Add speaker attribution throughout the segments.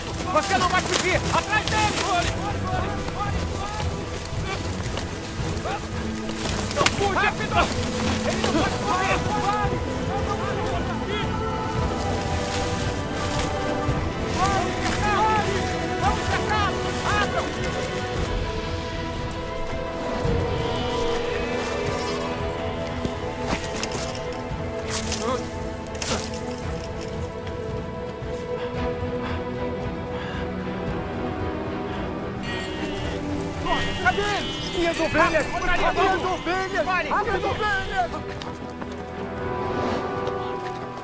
Speaker 1: quieto! Você não vai fugir! Atrás dele! Não fuja! Rápido! Ele não pode correr! Vamos cercar! Abram! Cadê ele? Minhas ovelhas! Minhas ovelhas! Minhas ovelhas!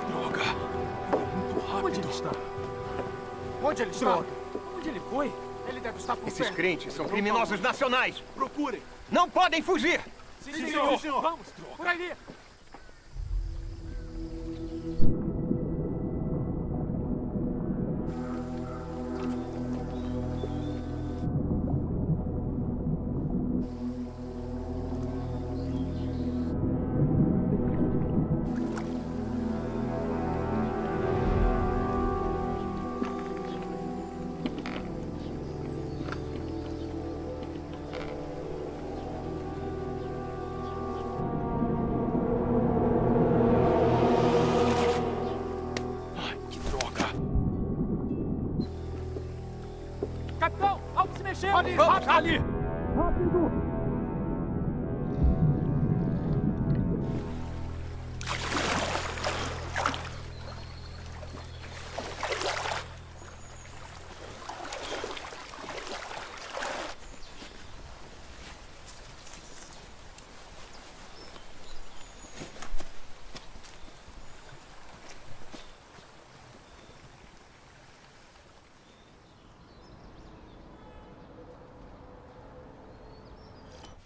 Speaker 2: Droga!
Speaker 1: Onde ele está? Onde ele está? Onde ele foi? Ele deve estar por
Speaker 3: Esses
Speaker 1: perto.
Speaker 3: crentes são criminosos nacionais.
Speaker 2: Procurem!
Speaker 3: Não podem fugir!
Speaker 1: Sim, senhor. Vamos, por aí.
Speaker 2: Ai, que droga!
Speaker 1: Capitão, algo se mexeu. Ali,
Speaker 3: Vamos, ali!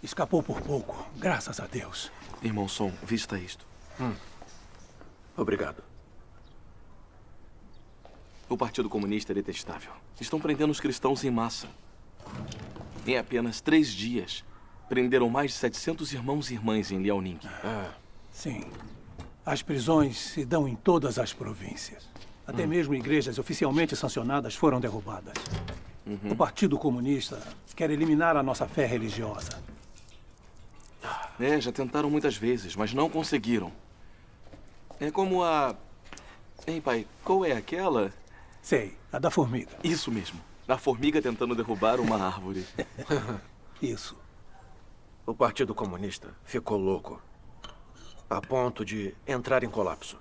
Speaker 4: Escapou por pouco, graças a Deus.
Speaker 2: Irmão Som, vista isto.
Speaker 5: Obrigado.
Speaker 2: O Partido Comunista é detestável. Estão prendendo os cristãos em massa. Em apenas 3 dias, prenderam mais de 700 irmãos e irmãs em Liaoning.
Speaker 4: Sim. As prisões se dão em todas as províncias. Até mesmo igrejas oficialmente sancionadas foram derrubadas. O Partido Comunista quer eliminar a nossa fé religiosa.
Speaker 2: É, já tentaram muitas vezes, mas não conseguiram. É como a... Hein, pai, qual é aquela?
Speaker 4: Sei, a da formiga.
Speaker 2: Isso mesmo. A formiga tentando derrubar uma árvore.
Speaker 4: Isso.
Speaker 5: O Partido Comunista ficou louco. A ponto de entrar em colapso.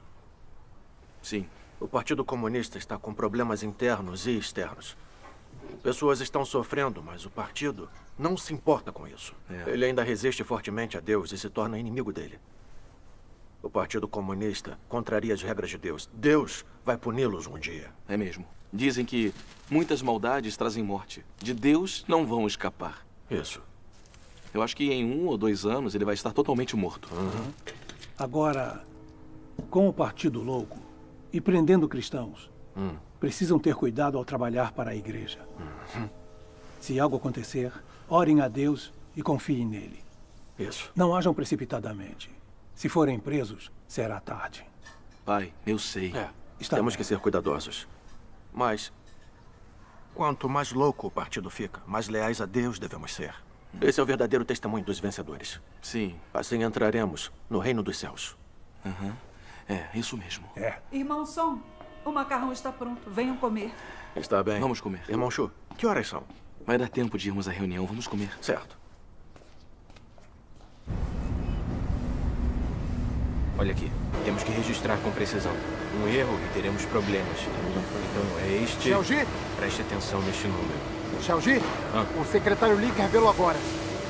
Speaker 2: Sim.
Speaker 5: O Partido Comunista está com problemas internos e externos. Pessoas estão sofrendo, mas o partido não se importa com isso. Ele ainda resiste fortemente a Deus e se torna inimigo dele. O Partido Comunista contraria as regras de Deus. Deus vai puni-los um dia.
Speaker 2: É mesmo. Dizem que muitas maldades trazem morte. De Deus não vão escapar.
Speaker 5: Isso.
Speaker 2: Eu acho que em 1 ou 2 anos ele vai estar totalmente morto.
Speaker 4: Agora, com o Partido Louco e prendendo cristãos, precisam ter cuidado ao trabalhar para a igreja. Se algo acontecer, orem a Deus e confiem nele.
Speaker 5: Isso.
Speaker 4: Não ajam precipitadamente. Se forem presos, será tarde.
Speaker 2: Pai, eu sei.
Speaker 5: Temos
Speaker 4: bem.
Speaker 5: que ser cuidadosos. Mas, quanto mais louco o partido fica, mais leais a Deus devemos ser. Esse é o verdadeiro testemunho dos vencedores.
Speaker 2: Sim.
Speaker 5: Assim entraremos no reino dos céus.
Speaker 2: É, isso mesmo.
Speaker 6: Irmão Som, o macarrão está pronto. Venham comer.
Speaker 5: Está bem.
Speaker 2: Vamos comer.
Speaker 5: Irmão Chu, que horas são?
Speaker 2: Vai dar tempo de irmos à reunião. Vamos comer.
Speaker 5: Certo.
Speaker 7: Olha aqui, temos que registrar com precisão. Um erro e teremos problemas. Então é este...
Speaker 1: Xiaoji,
Speaker 7: Preste atenção neste número.
Speaker 1: Xiaoji, o secretário Li revelou agora.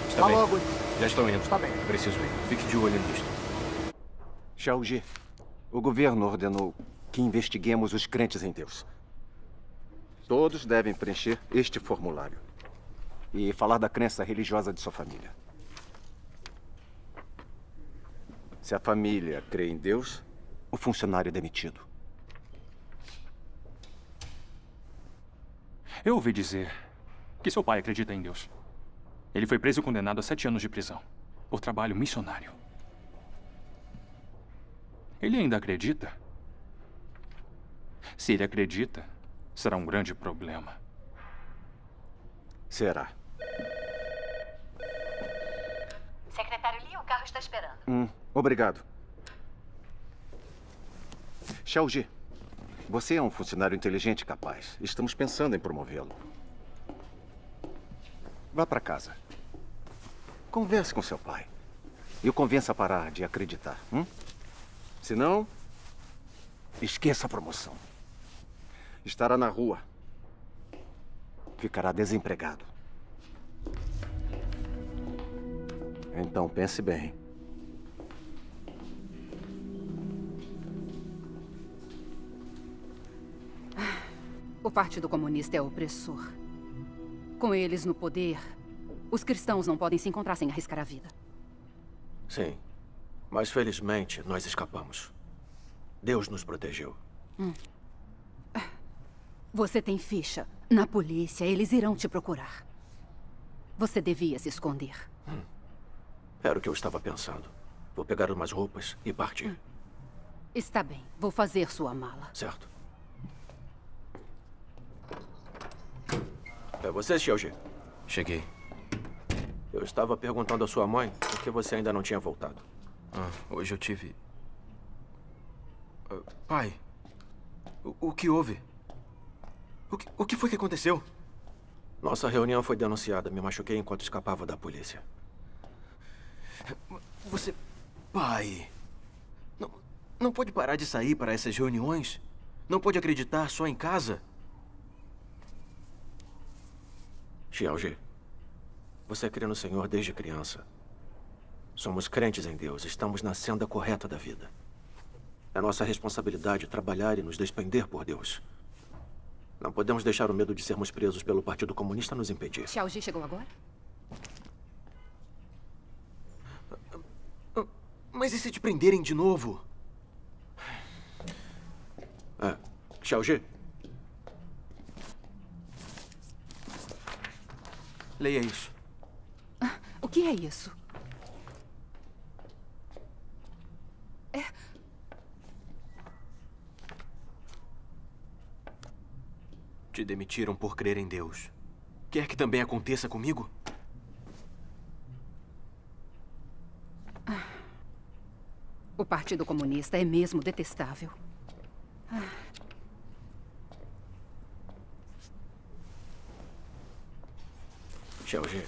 Speaker 7: Está bem.
Speaker 1: logo.
Speaker 7: Já estão indo.
Speaker 1: Está bem.
Speaker 7: Preciso ir. Fique de olho nisto.
Speaker 8: Xiaoji, o governo ordenou que investiguemos os crentes em Deus. Todos devem preencher este formulário e falar da crença religiosa de sua família. Se a família crê em Deus, o funcionário é demitido.
Speaker 9: Eu ouvi dizer que seu pai acredita em Deus. Ele foi preso e condenado a 7 anos de prisão por trabalho missionário. Ele ainda acredita? Se ele acredita, será um grande problema.
Speaker 8: Será.
Speaker 10: Secretário Lee, o carro está esperando.
Speaker 8: Obrigado. Xiaoji, você é um funcionário inteligente e capaz. Estamos pensando em promovê-lo. Vá para casa. Converse com seu pai. E o convença a parar de acreditar. Senão, esqueça a promoção. Estará na rua. Ficará desempregado. Então pense bem.
Speaker 6: O Partido Comunista é opressor. Com eles no poder, os cristãos não podem se encontrar sem arriscar a vida.
Speaker 5: Sim, mas felizmente nós escapamos. Deus nos protegeu.
Speaker 6: Você tem ficha. Na polícia, eles irão te procurar. Você devia se esconder.
Speaker 5: Era o que eu estava pensando. Vou pegar umas roupas e partir.
Speaker 6: Está bem, vou fazer sua mala.
Speaker 5: Certo. É você, Xiaoji?
Speaker 7: Cheguei.
Speaker 5: Eu estava perguntando à sua mãe por que você ainda não tinha voltado.
Speaker 7: Hoje eu tive... Pai, o que houve? O que foi que aconteceu?
Speaker 5: Nossa reunião foi denunciada. Me machuquei enquanto escapava da polícia.
Speaker 7: Você... Pai... Não pode parar de sair para essas reuniões? Não pode acreditar só em casa?
Speaker 5: Xiaoji, você crê no Senhor desde criança. Somos crentes em Deus. Estamos na senda correta da vida. É nossa responsabilidade trabalhar e nos despender por Deus. Não podemos deixar o medo de sermos presos pelo Partido Comunista nos impedir.
Speaker 6: Xiaoji chegou agora?
Speaker 7: Mas e se te prenderem de novo?
Speaker 5: Xiaoji,
Speaker 7: leia isso.
Speaker 6: O que é isso?
Speaker 7: Te demitiram por crer em Deus. Quer que também aconteça comigo?
Speaker 6: O Partido Comunista é mesmo detestável.
Speaker 5: Xiaoji,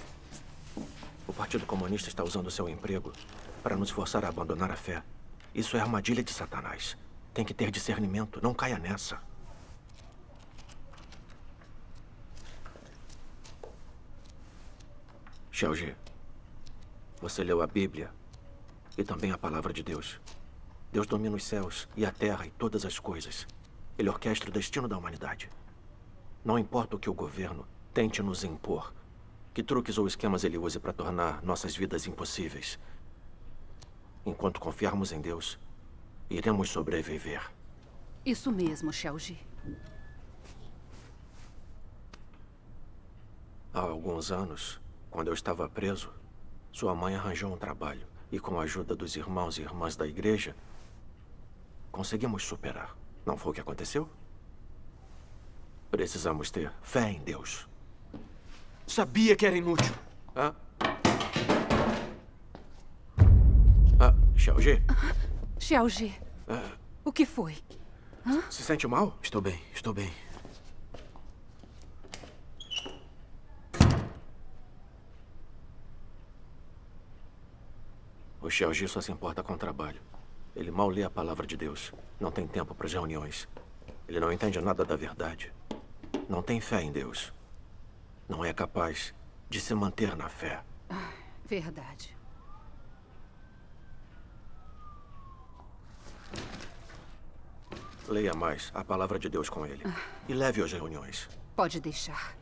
Speaker 5: o Partido Comunista está usando seu emprego para nos forçar a abandonar a fé. Isso é armadilha de Satanás. Tem que ter discernimento. Não caia nessa. Xiaoji, você leu a Bíblia e também a Palavra de Deus. Deus domina os céus e a terra e todas as coisas. Ele orquestra o destino da humanidade. Não importa o que o governo tente nos impor, que truques ou esquemas ele use para tornar nossas vidas impossíveis. Enquanto confiarmos em Deus, iremos sobreviver.
Speaker 6: Isso mesmo, Xiaoji.
Speaker 5: Há alguns anos, quando eu estava preso, sua mãe arranjou um trabalho e, com a ajuda dos irmãos e irmãs da igreja, conseguimos superar. Não foi o que aconteceu? Precisamos ter fé em Deus.
Speaker 7: Sabia que era inútil.
Speaker 5: Xiaoji?
Speaker 6: Xiaoji, o que foi?
Speaker 5: Se sente mal?
Speaker 7: Estou bem, estou bem.
Speaker 5: O Xiaoji só se importa com o trabalho. Ele mal lê a palavra de Deus. Não tem tempo para as reuniões. Ele não entende nada da verdade. Não tem fé em Deus. Não é capaz de se manter na fé.
Speaker 6: Verdade.
Speaker 5: Leia mais a palavra de Deus com ele. E leve-o às reuniões.
Speaker 6: Pode deixar.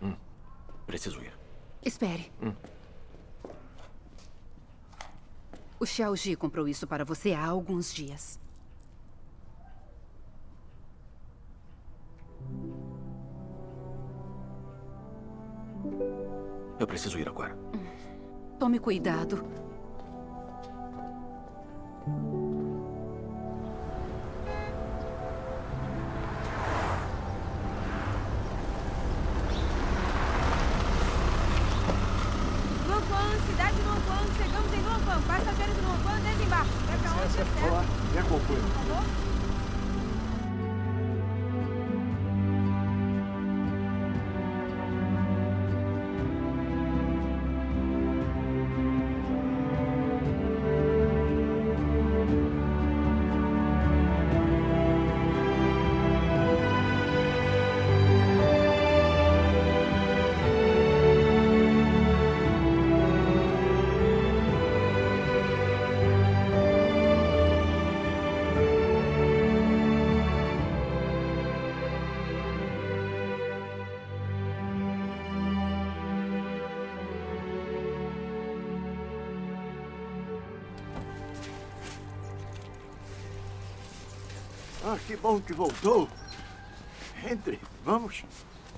Speaker 5: Preciso ir.
Speaker 6: Espere. O Xiaoji comprou isso para você há alguns dias.
Speaker 5: Eu preciso ir agora.
Speaker 6: Tome cuidado.
Speaker 11: Ah, que bom que voltou. Entre, vamos.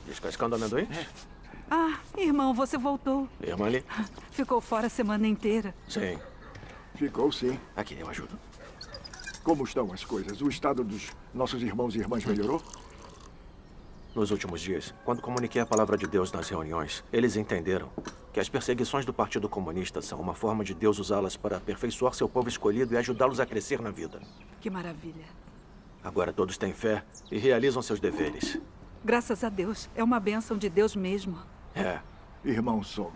Speaker 5: Descascando amendoim?
Speaker 12: Ah, irmão, você voltou.
Speaker 5: Irmã ali?
Speaker 12: Ficou fora a semana inteira.
Speaker 5: Sim.
Speaker 11: Ficou sim.
Speaker 5: Aqui, eu ajudo.
Speaker 11: Como estão as coisas? O estado dos nossos irmãos e irmãs melhorou?
Speaker 5: Nos últimos dias, quando comuniquei a palavra de Deus nas reuniões, eles entenderam que as perseguições do Partido Comunista são uma forma de Deus usá-las para aperfeiçoar seu povo escolhido e ajudá-los a crescer na vida.
Speaker 12: Que maravilha.
Speaker 5: Agora todos têm fé e realizam seus deveres.
Speaker 12: Graças a Deus. É uma bênção de Deus mesmo.
Speaker 5: É.
Speaker 11: Irmão Song,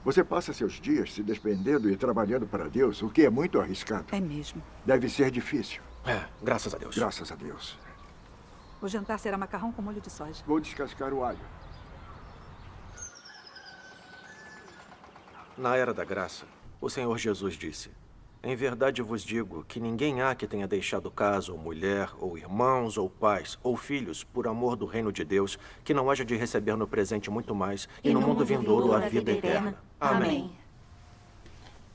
Speaker 11: você passa seus dias se despendendo e trabalhando para Deus, o que é muito arriscado.
Speaker 12: É mesmo.
Speaker 11: Deve ser difícil.
Speaker 5: É, graças a Deus.
Speaker 11: Graças a Deus.
Speaker 12: O jantar será macarrão com molho de soja.
Speaker 11: Vou descascar o alho.
Speaker 5: Na Era da Graça, o Senhor Jesus disse: em verdade vos digo que ninguém há que tenha deixado casa, ou mulher, ou irmãos, ou pais, ou filhos, por amor do reino de Deus, que não haja de receber no presente muito mais, e no mundo vindouro a vida eterna. Amém.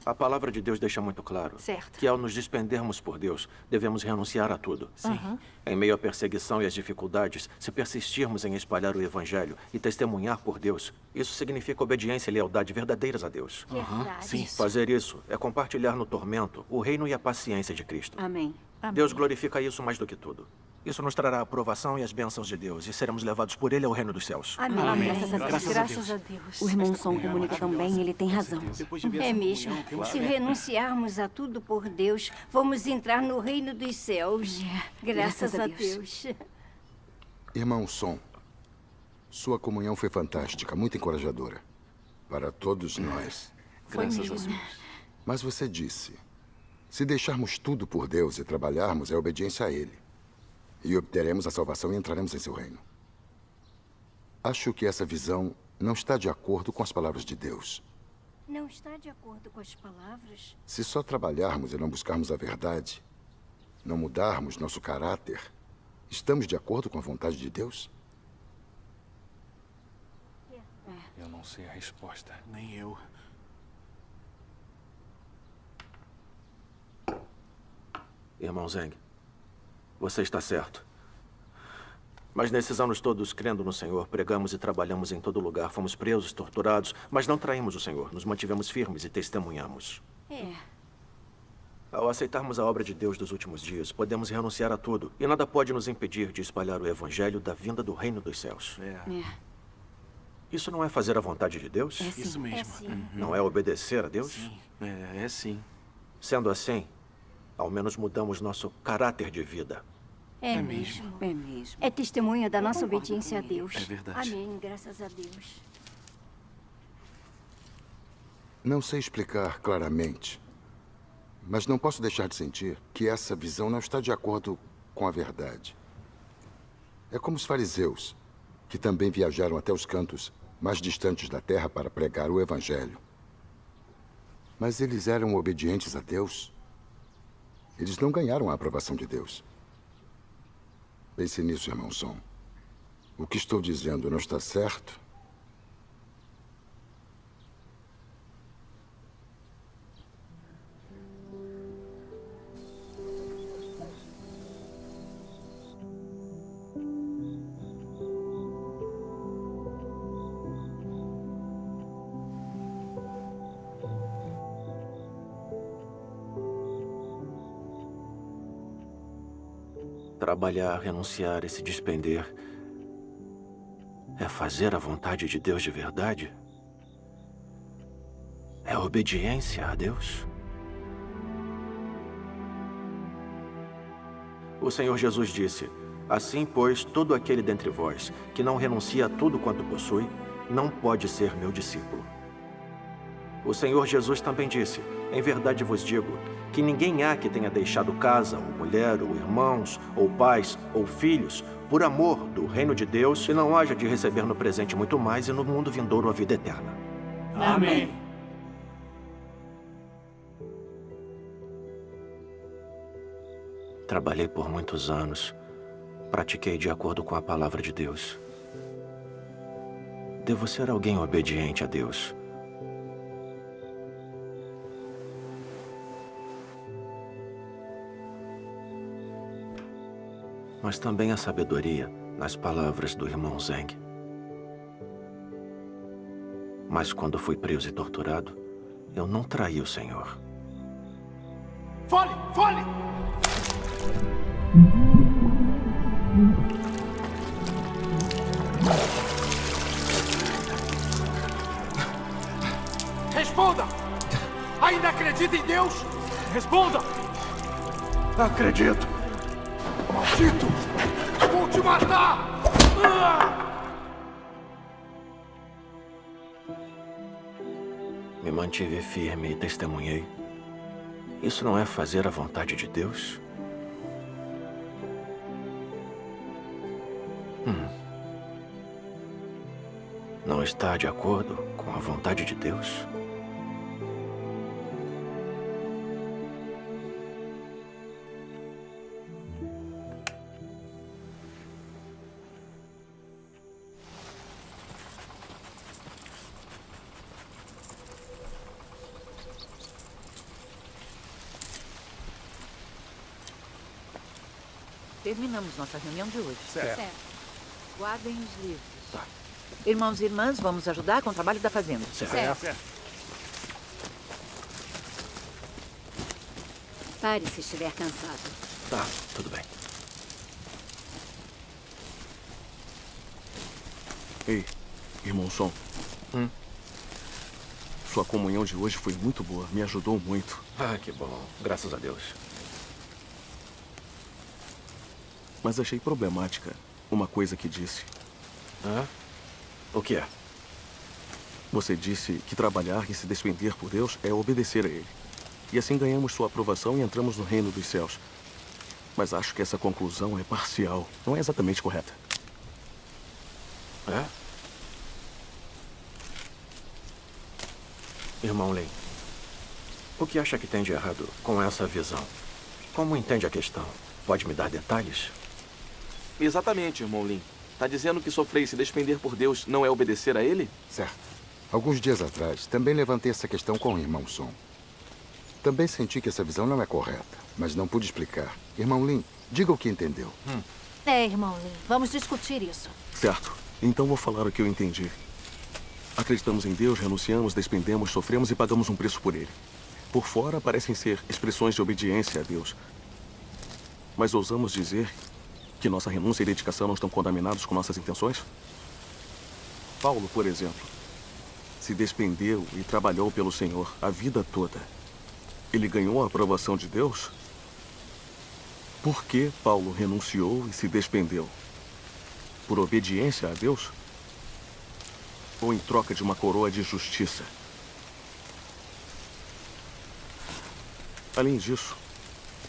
Speaker 5: A palavra de Deus deixa muito claro que ao nos despendermos por Deus, devemos renunciar a tudo. Em meio à perseguição e às dificuldades, se persistirmos em espalhar o Evangelho e testemunhar por Deus, isso significa obediência e lealdade verdadeiras a Deus.
Speaker 6: Sim.
Speaker 5: Fazer isso é compartilhar no tormento o reino e a paciência de Cristo.
Speaker 6: Amém.
Speaker 5: Deus glorifica isso mais do que tudo. Isso nos trará a aprovação e as bênçãos de Deus, e seremos levados por Ele ao reino dos céus.
Speaker 10: Amém. Graças a Deus.
Speaker 13: O irmão Som comunica tão bem, ele tem razão.
Speaker 10: É mesmo. Se renunciarmos a tudo por Deus, vamos entrar no reino dos céus. Graças a Deus.
Speaker 14: Irmão Som, sua comunhão foi fantástica, muito encorajadora. Para todos nós.
Speaker 10: Foi mesmo.
Speaker 14: Mas você disse, se deixarmos tudo por Deus e trabalharmos, é obediência a Ele. E obteremos a salvação e entraremos em seu reino. Acho que essa visão não está de acordo com as palavras de Deus.
Speaker 10: Não está de acordo com as palavras?
Speaker 14: Se só trabalharmos e não buscarmos a verdade, não mudarmos nosso caráter, estamos de acordo com a vontade de Deus?
Speaker 9: Eu não sei a resposta.
Speaker 1: Nem eu.
Speaker 5: Irmão Zeng, você está certo. Mas nesses anos todos, crendo no Senhor, pregamos e trabalhamos em todo lugar. Fomos presos, torturados, mas não traímos o Senhor. Nos mantivemos firmes e testemunhamos. Ao aceitarmos a obra de Deus dos últimos dias, podemos renunciar a tudo. E nada pode nos impedir de espalhar o Evangelho da vinda do reino dos céus. Isso não é fazer a vontade de Deus?
Speaker 10: É sim.
Speaker 1: Isso mesmo.
Speaker 10: É sim.
Speaker 5: Não é obedecer a Deus?
Speaker 1: Sim.
Speaker 2: É sim.
Speaker 5: Sendo assim, ao menos mudamos nosso caráter de vida.
Speaker 10: É mesmo.
Speaker 13: É mesmo.
Speaker 10: É testemunha da nossa obediência a Deus.
Speaker 2: É verdade.
Speaker 10: Amém. Graças a Deus.
Speaker 14: Não sei explicar claramente, mas não posso deixar de sentir que essa visão não está de acordo com a verdade. É como os fariseus, que também viajaram até os cantos mais distantes da terra para pregar o Evangelho. Mas eles eram obedientes a Deus. Eles não ganharam a aprovação de Deus. Pense nisso, irmão Som. O que estou dizendo não está certo?
Speaker 5: Trabalhar, renunciar e se despender é fazer a vontade de Deus de verdade? É obediência a Deus? O Senhor Jesus disse: assim, pois, todo aquele dentre vós que não renuncia a tudo quanto possui, não pode ser meu discípulo. O Senhor Jesus também disse: em verdade vos digo, que ninguém há que tenha deixado casa, ou mulher, ou irmãos, ou pais, ou filhos, por amor do reino de Deus, e não haja de receber no presente muito mais, e no mundo vindouro a vida eterna.
Speaker 1: Amém.
Speaker 5: Trabalhei por muitos anos. Pratiquei de acordo com a palavra de Deus. Devo ser alguém obediente a Deus. mas também a sabedoria nas palavras do irmão Zeng. Mas quando fui preso e torturado, eu não traí o Senhor.
Speaker 1: Fale! Fale! Responda! Ainda acredita em Deus? Responda!
Speaker 11: Acredito.
Speaker 1: Maldito! Vou te matar!
Speaker 5: Me mantive firme e testemunhei. Isso não é fazer a vontade de Deus? Não está de acordo com a vontade de Deus?
Speaker 15: Terminamos nossa reunião de hoje.
Speaker 1: Certo.
Speaker 15: Guardem os livros.
Speaker 5: Tá.
Speaker 15: Irmãos e irmãs, vamos ajudar com o trabalho da fazenda.
Speaker 1: Certo.
Speaker 13: Pare se estiver cansado.
Speaker 5: Tá, tudo bem.
Speaker 2: Ei, irmão Som. Sua comunhão de hoje foi muito boa. Me ajudou muito.
Speaker 5: Ah, que bom. Graças a Deus.
Speaker 2: Mas achei problemática uma coisa que disse.
Speaker 5: O que é?
Speaker 2: Você disse que trabalhar e se despender por Deus é obedecer a Ele. E assim ganhamos sua aprovação e entramos no reino dos céus. Mas acho que essa conclusão é parcial. Não é exatamente correta.
Speaker 5: É? Irmão Lin, o que acha que tem de errado com essa visão? Como entende a questão? Pode me dar detalhes?
Speaker 2: Exatamente, irmão Lin. Tá dizendo que sofrer e se despender por Deus não é obedecer a Ele?
Speaker 14: Certo. Alguns dias atrás, também levantei essa questão com o irmão Som. Também senti que essa visão não é correta, mas não pude explicar. Irmão Lin, diga o que entendeu.
Speaker 16: Irmão Lin, vamos discutir isso.
Speaker 2: Certo. Então vou falar o que eu entendi. Acreditamos em Deus, renunciamos, despendemos, sofremos e pagamos um preço por Ele. Por fora parecem ser expressões de obediência a Deus. Mas ousamos dizer que nossa renúncia e dedicação não estão contaminados com nossas intenções? Paulo, por exemplo, se despendeu e trabalhou pelo Senhor a vida toda. Ele ganhou a aprovação de Deus? Por que Paulo renunciou e se despendeu? Por obediência a Deus? Ou em troca de uma coroa de justiça? Além disso,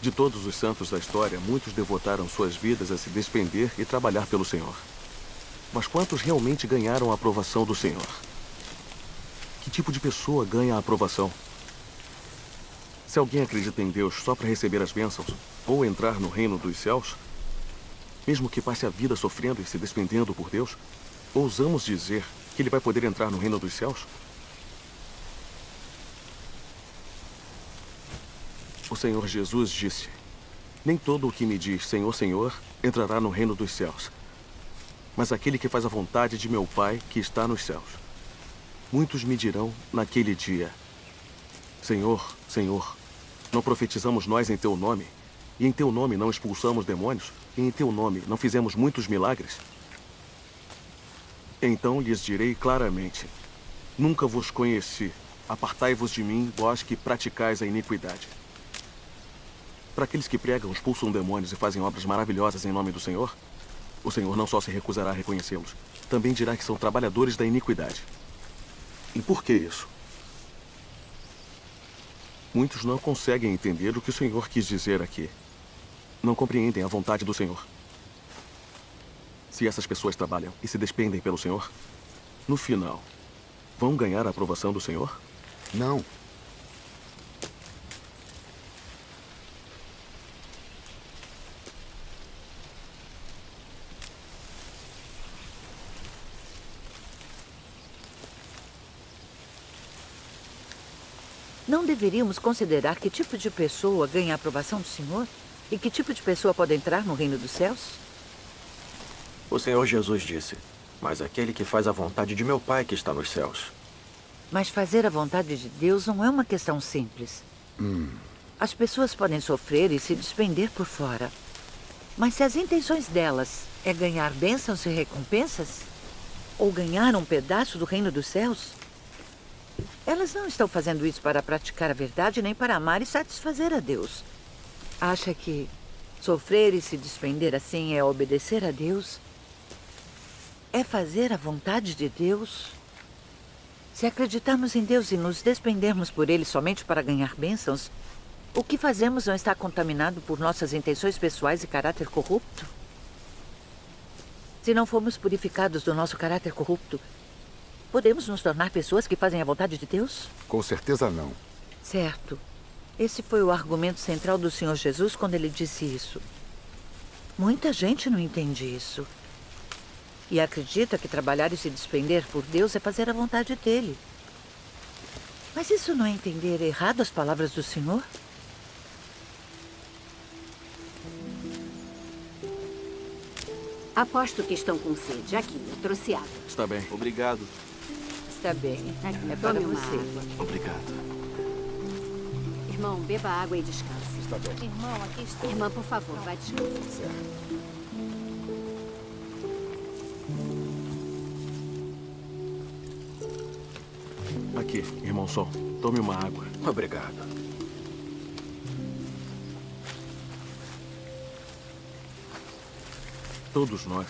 Speaker 2: de todos os santos da história, muitos devotaram suas vidas a se despender e trabalhar pelo Senhor. Mas quantos realmente ganharam a aprovação do Senhor? Que tipo de pessoa ganha a aprovação? Se alguém acredita em Deus só para receber as bênçãos ou entrar no reino dos céus, mesmo que passe a vida sofrendo e se despendendo por Deus, ousamos dizer que ele vai poder entrar no reino dos céus? O Senhor Jesus disse: nem todo o que me diz Senhor, Senhor entrará no reino dos céus, mas aquele que faz a vontade de meu Pai que está nos céus. Muitos me dirão naquele dia: Senhor, Senhor, não profetizamos nós em teu nome, e em teu nome não expulsamos demônios, e em teu nome não fizemos muitos milagres? Então lhes direi claramente: nunca vos conheci. Apartai-vos de mim, vós que praticais a iniquidade. Para aqueles que pregam, expulsam demônios e fazem obras maravilhosas em nome do Senhor, o Senhor não só se recusará a reconhecê-los, também dirá que são trabalhadores da iniquidade. E por que isso? Muitos não conseguem entender o que o Senhor quis dizer aqui. Não compreendem a vontade do Senhor. Se essas pessoas trabalham e se despendem pelo Senhor, no final, vão ganhar a aprovação do Senhor?
Speaker 14: Não.
Speaker 15: Não deveríamos considerar que tipo de pessoa ganha a aprovação do Senhor? E que tipo de pessoa pode entrar no reino dos céus?
Speaker 5: O Senhor Jesus disse, mas aquele que faz a vontade de meu Pai que está nos céus.
Speaker 15: Mas fazer a vontade de Deus não é uma questão simples. As pessoas podem sofrer e se despender por fora. Mas se as intenções delas é ganhar bênçãos e recompensas, ou ganhar um pedaço do reino dos céus, elas não estão fazendo isso para praticar a verdade, nem para amar e satisfazer a Deus. Acha que sofrer e se despender assim é obedecer a Deus? É fazer a vontade de Deus? Se acreditarmos em Deus e nos despendermos por Ele somente para ganhar bênçãos, o que fazemos não está contaminado por nossas intenções pessoais e caráter corrupto? Se não formos purificados do nosso caráter corrupto, podemos nos tornar pessoas que fazem a vontade de Deus?
Speaker 14: Com certeza não.
Speaker 15: Certo. Esse foi o argumento central do Senhor Jesus quando ele disse isso. Muita gente não entende isso. E acredita que trabalhar e se despender por Deus é fazer a vontade dele. Mas isso não é entender errado as palavras do Senhor?
Speaker 13: Aposto que estão com sede. Aqui, eu trouxe água.
Speaker 2: Está bem.
Speaker 7: Obrigado.
Speaker 15: Está bem.
Speaker 13: Aqui,
Speaker 15: É para
Speaker 13: tome uma
Speaker 15: você.
Speaker 13: água.
Speaker 2: Obrigado.
Speaker 13: Irmão, beba água e descanse.
Speaker 14: Está bem.
Speaker 16: Irmão, aqui está.
Speaker 13: Irmã, por favor, vai descansar.
Speaker 2: Aqui, irmão Sol. Tome uma água.
Speaker 5: Obrigado.
Speaker 2: Todos nós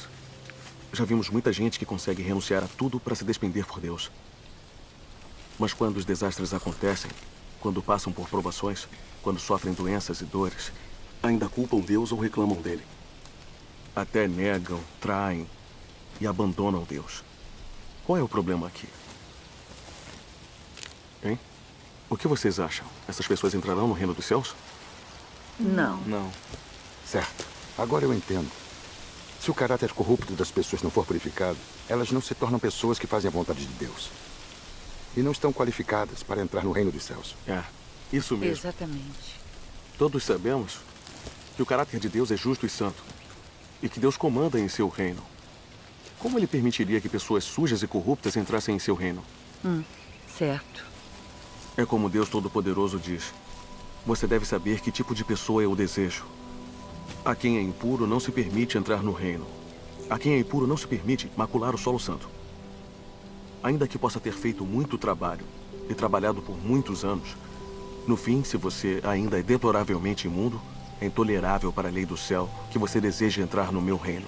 Speaker 2: já vimos muita gente que consegue renunciar a tudo para se despender por Deus. Mas quando os desastres acontecem, quando passam por provações, quando sofrem doenças e dores, ainda culpam Deus ou reclamam dele. Até negam, traem e abandonam Deus. Qual é o problema aqui? Hein? O que vocês acham? Essas pessoas entrarão no reino dos céus?
Speaker 15: Não.
Speaker 7: Não.
Speaker 14: Certo. Agora eu entendo. Se o caráter corrupto das pessoas não for purificado, elas não se tornam pessoas que fazem a vontade de Deus. E não estão qualificadas para entrar no reino dos céus.
Speaker 2: É, isso mesmo.
Speaker 15: Exatamente.
Speaker 2: Todos sabemos que o caráter de Deus é justo e santo. E que Deus comanda em seu reino. Como ele permitiria que pessoas sujas e corruptas entrassem em seu reino?
Speaker 15: Certo.
Speaker 2: É como Deus Todo-Poderoso diz. Você deve saber que tipo de pessoa eu desejo. A quem é impuro não se permite entrar no reino. A quem é impuro não se permite macular o solo santo. Ainda que possa ter feito muito trabalho e trabalhado por muitos anos, no fim, se você ainda é deploravelmente imundo, é intolerável para a lei do céu que você deseje entrar no meu reino.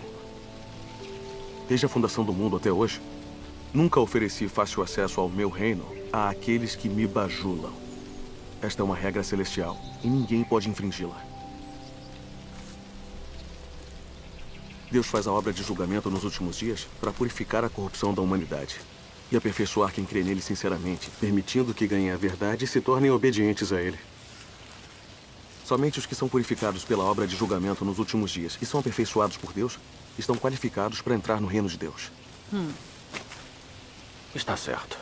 Speaker 2: Desde a fundação do mundo até hoje, nunca ofereci fácil acesso ao meu reino a aqueles que me bajulam. Esta é uma regra celestial e ninguém pode infringi-la. Deus faz a obra de julgamento nos últimos dias para purificar a corrupção da humanidade e aperfeiçoar quem crê nele sinceramente, permitindo que ganhem a verdade e se tornem obedientes a ele. Somente os que são purificados pela obra de julgamento nos últimos dias e são aperfeiçoados por Deus estão qualificados para entrar no reino de Deus.
Speaker 5: Está certo.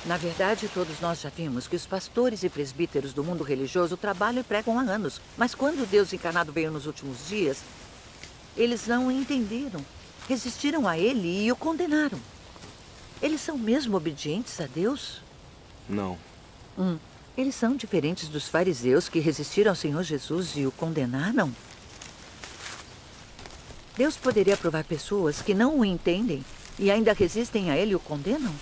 Speaker 15: Na verdade, todos nós já vimos que os pastores e presbíteros do mundo religioso trabalham e pregam há anos. Mas quando Deus encarnado veio nos últimos dias, eles não o entenderam, resistiram a ele e o condenaram. Eles são mesmo obedientes a Deus?
Speaker 7: Não.
Speaker 15: Eles são diferentes dos fariseus que resistiram ao Senhor Jesus e o condenaram? Deus poderia provar pessoas que não o entendem e ainda resistem a ele e o condenam?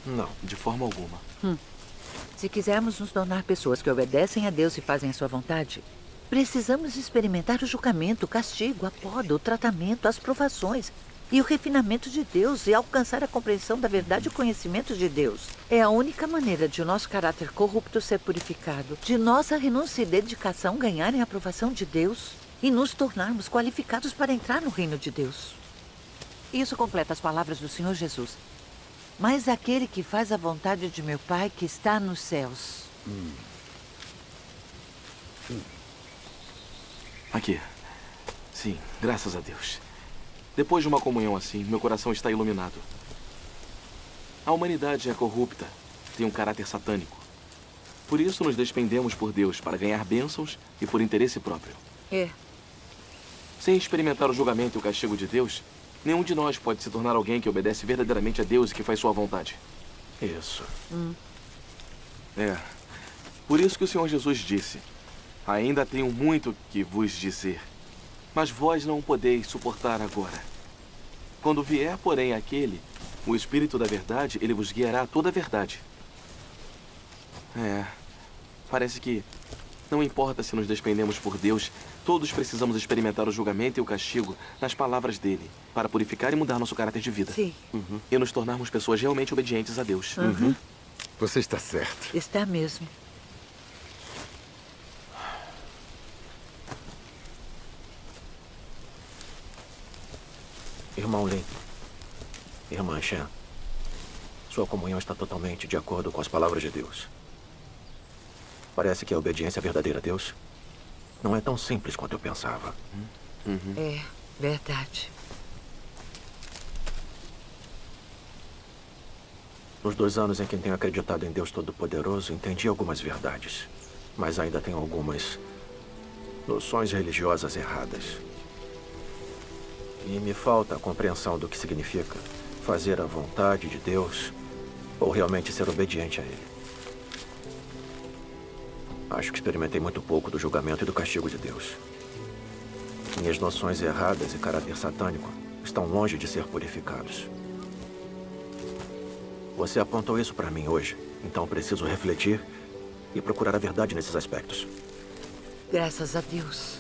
Speaker 7: Não, de forma alguma.
Speaker 15: Se quisermos nos tornar pessoas que obedecem a Deus e fazem a sua vontade, precisamos experimentar o julgamento, o castigo, a poda, o tratamento, as provações e o refinamento de Deus e alcançar a compreensão da verdade e o conhecimento de Deus. É a única maneira de o nosso caráter corrupto ser purificado, de nossa renúncia e dedicação ganharem a aprovação de Deus e nos tornarmos qualificados para entrar no reino de Deus. Isso completa as palavras do Senhor Jesus. Mas aquele que faz a vontade de meu Pai que está nos céus.
Speaker 7: Aqui. Sim, graças a Deus. Depois de uma comunhão assim, meu coração está iluminado.
Speaker 2: A humanidade é corrupta, tem um caráter satânico. Por isso nos despendemos por Deus para ganhar bênçãos e por interesse próprio.
Speaker 15: É.
Speaker 2: Sem experimentar o julgamento e o castigo de Deus, nenhum de nós pode se tornar alguém que obedece verdadeiramente a Deus e que faz sua vontade.
Speaker 5: Isso.
Speaker 2: É. Por isso que o Senhor Jesus disse: ainda tenho muito que vos dizer, mas vós não o podeis suportar agora. Quando vier, porém, aquele, o Espírito da Verdade, ele vos guiará a toda a verdade. Parece que não importa se nos despendemos por Deus, todos precisamos experimentar o julgamento e o castigo nas palavras dele, para purificar e mudar nosso caráter de vida.
Speaker 15: Sim.
Speaker 2: E nos tornarmos pessoas realmente obedientes a Deus.
Speaker 14: Você está certo.
Speaker 15: Está mesmo.
Speaker 5: Irmão Lin, irmã Shen, sua comunhão está totalmente de acordo com as palavras de Deus. Parece que a obediência verdadeira a Deus não é tão simples quanto eu pensava.
Speaker 15: É verdade.
Speaker 5: Nos 2 anos em que tenho acreditado em Deus Todo-Poderoso, entendi algumas verdades, mas ainda tenho algumas noções religiosas erradas. E me falta a compreensão do que significa fazer a vontade de Deus ou realmente ser obediente a Ele. Acho que experimentei muito pouco do julgamento e do castigo de Deus. Minhas noções erradas e caráter satânico estão longe de ser purificados. Você apontou isso para mim hoje, então preciso refletir e procurar a verdade nesses aspectos.
Speaker 15: Graças a Deus.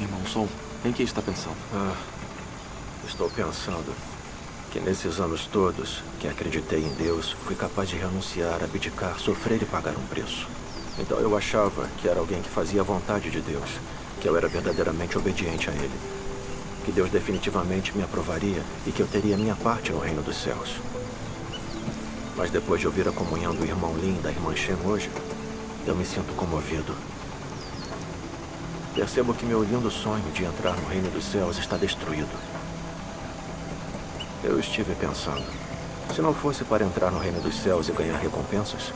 Speaker 2: Irmão Sol, em que está pensando?
Speaker 5: Estou pensando que nesses anos todos que acreditei em Deus, fui capaz de renunciar, abdicar, sofrer e pagar um preço. Então eu achava que era alguém que fazia a vontade de Deus, que eu era verdadeiramente obediente a Ele, que Deus definitivamente me aprovaria e que eu teria minha parte no reino dos céus. Mas depois de ouvir a comunhão do irmão Lin e da irmã Shen hoje, eu me sinto comovido. Percebo que meu lindo sonho de entrar no reino dos céus está destruído. Eu estive pensando, se não fosse para entrar no reino dos céus e ganhar recompensas,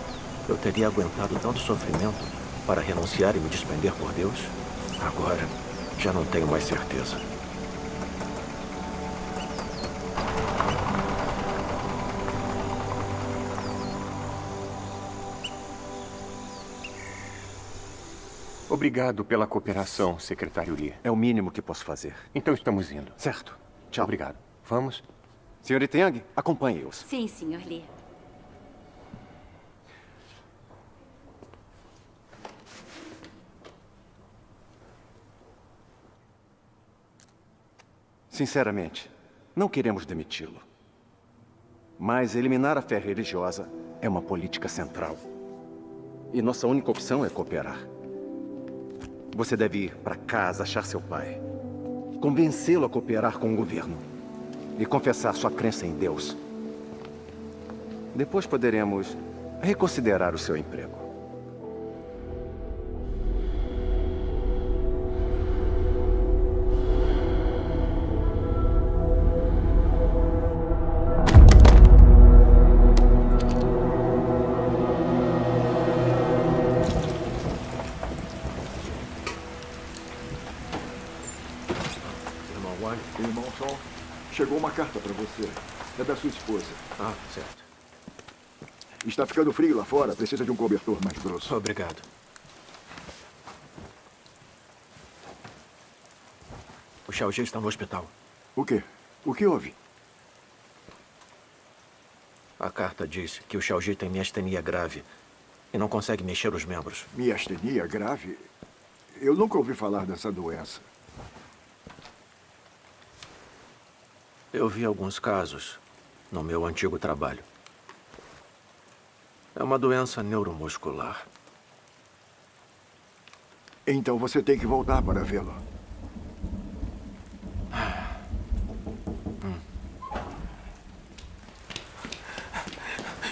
Speaker 5: eu teria aguentado tanto sofrimento para renunciar e me despender por Deus? Agora, já não tenho mais certeza.
Speaker 17: Obrigado pela cooperação, secretário Lee.
Speaker 8: É o mínimo que posso fazer.
Speaker 17: Então estamos indo.
Speaker 8: Certo. Tchau.
Speaker 17: Obrigado. Vamos?
Speaker 8: Senhorita Yang, acompanhe-os.
Speaker 13: Sim, Sr. Lee.
Speaker 8: Sinceramente, não queremos demiti-lo. Mas eliminar a fé religiosa é uma política central. E nossa única opção é cooperar. Você deve ir para casa achar seu pai. Convencê-lo a cooperar com o governo. E confessar sua crença em Deus. Depois poderemos reconsiderar o seu emprego.
Speaker 11: Irmão Sol, chegou uma carta para você. É da sua esposa.
Speaker 5: Certo.
Speaker 11: Está ficando frio lá fora. Precisa de um cobertor mais grosso.
Speaker 5: Obrigado. O Xiaoji está no hospital.
Speaker 11: O quê? O que houve?
Speaker 5: A carta diz que o Xiaoji tem miastenia grave e não consegue mexer os membros.
Speaker 11: Miastenia grave? Eu nunca ouvi falar dessa doença.
Speaker 5: Eu vi alguns casos no meu antigo trabalho. É uma doença neuromuscular.
Speaker 11: Então você tem que voltar para vê-lo.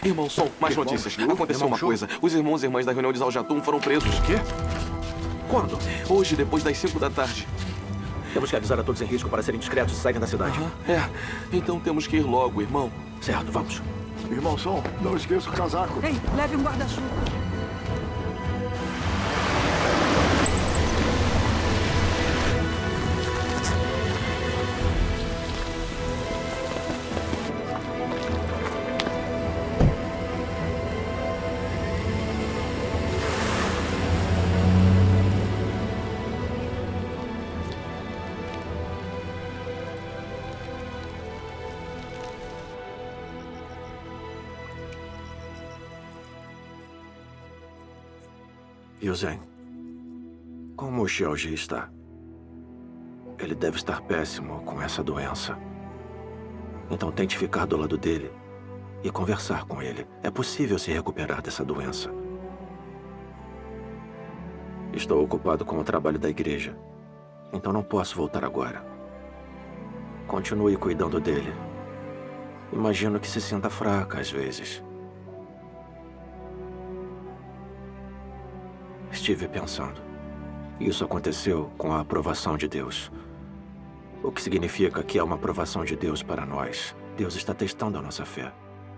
Speaker 2: Irmão Som, mais notícias. Aconteceu uma coisa. Os irmãos e irmãs da reunião de Zaljatum foram presos.
Speaker 5: Quê? Quando?
Speaker 2: Hoje, depois das 5 da tarde.
Speaker 5: Temos que avisar a todos em risco para serem discretos e saírem da cidade.
Speaker 2: Então temos que ir logo, irmão.
Speaker 5: Certo, vamos.
Speaker 11: Irmão Som, não esqueça o casaco.
Speaker 12: Ei, leve um guarda-chuva.
Speaker 5: Yuzen, como o Xiaoji está? Ele deve estar péssimo com essa doença. Então tente ficar do lado dele e conversar com ele. É possível se recuperar dessa doença. Estou ocupado com o trabalho da igreja, então não posso voltar agora. Continue cuidando dele. Imagino que se sinta fraca às vezes. Estive pensando. Isso aconteceu com a aprovação de Deus. O que significa que é uma aprovação de Deus para nós. Deus está testando a nossa fé.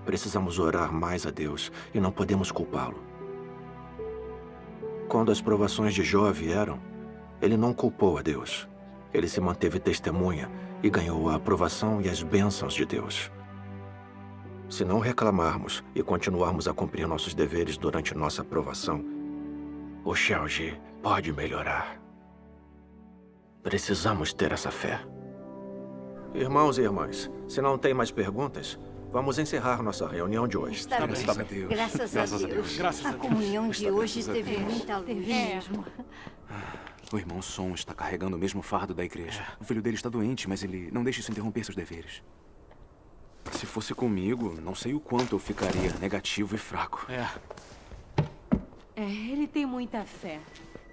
Speaker 5: Precisamos orar mais a Deus e não podemos culpá-lo. Quando as provações de Jó vieram, ele não culpou a Deus. Ele se manteve testemunha e ganhou a aprovação e as bênçãos de Deus. Se não reclamarmos e continuarmos a cumprir nossos deveres durante nossa aprovação, o Xiaoji pode melhorar. Precisamos ter essa fé. Irmãos e irmãs, se não tem mais perguntas, vamos encerrar nossa reunião de hoje.
Speaker 10: Está bem. Graças a Deus.
Speaker 1: Graças a Deus.
Speaker 10: A comunhão de hoje teve muita luz.
Speaker 16: mesmo.
Speaker 18: O irmão Som está carregando o mesmo fardo da igreja. O filho dele está doente, mas ele não deixa isso interromper seus deveres. Se fosse comigo, não sei o quanto eu ficaria negativo e fraco.
Speaker 13: Ele tem muita fé.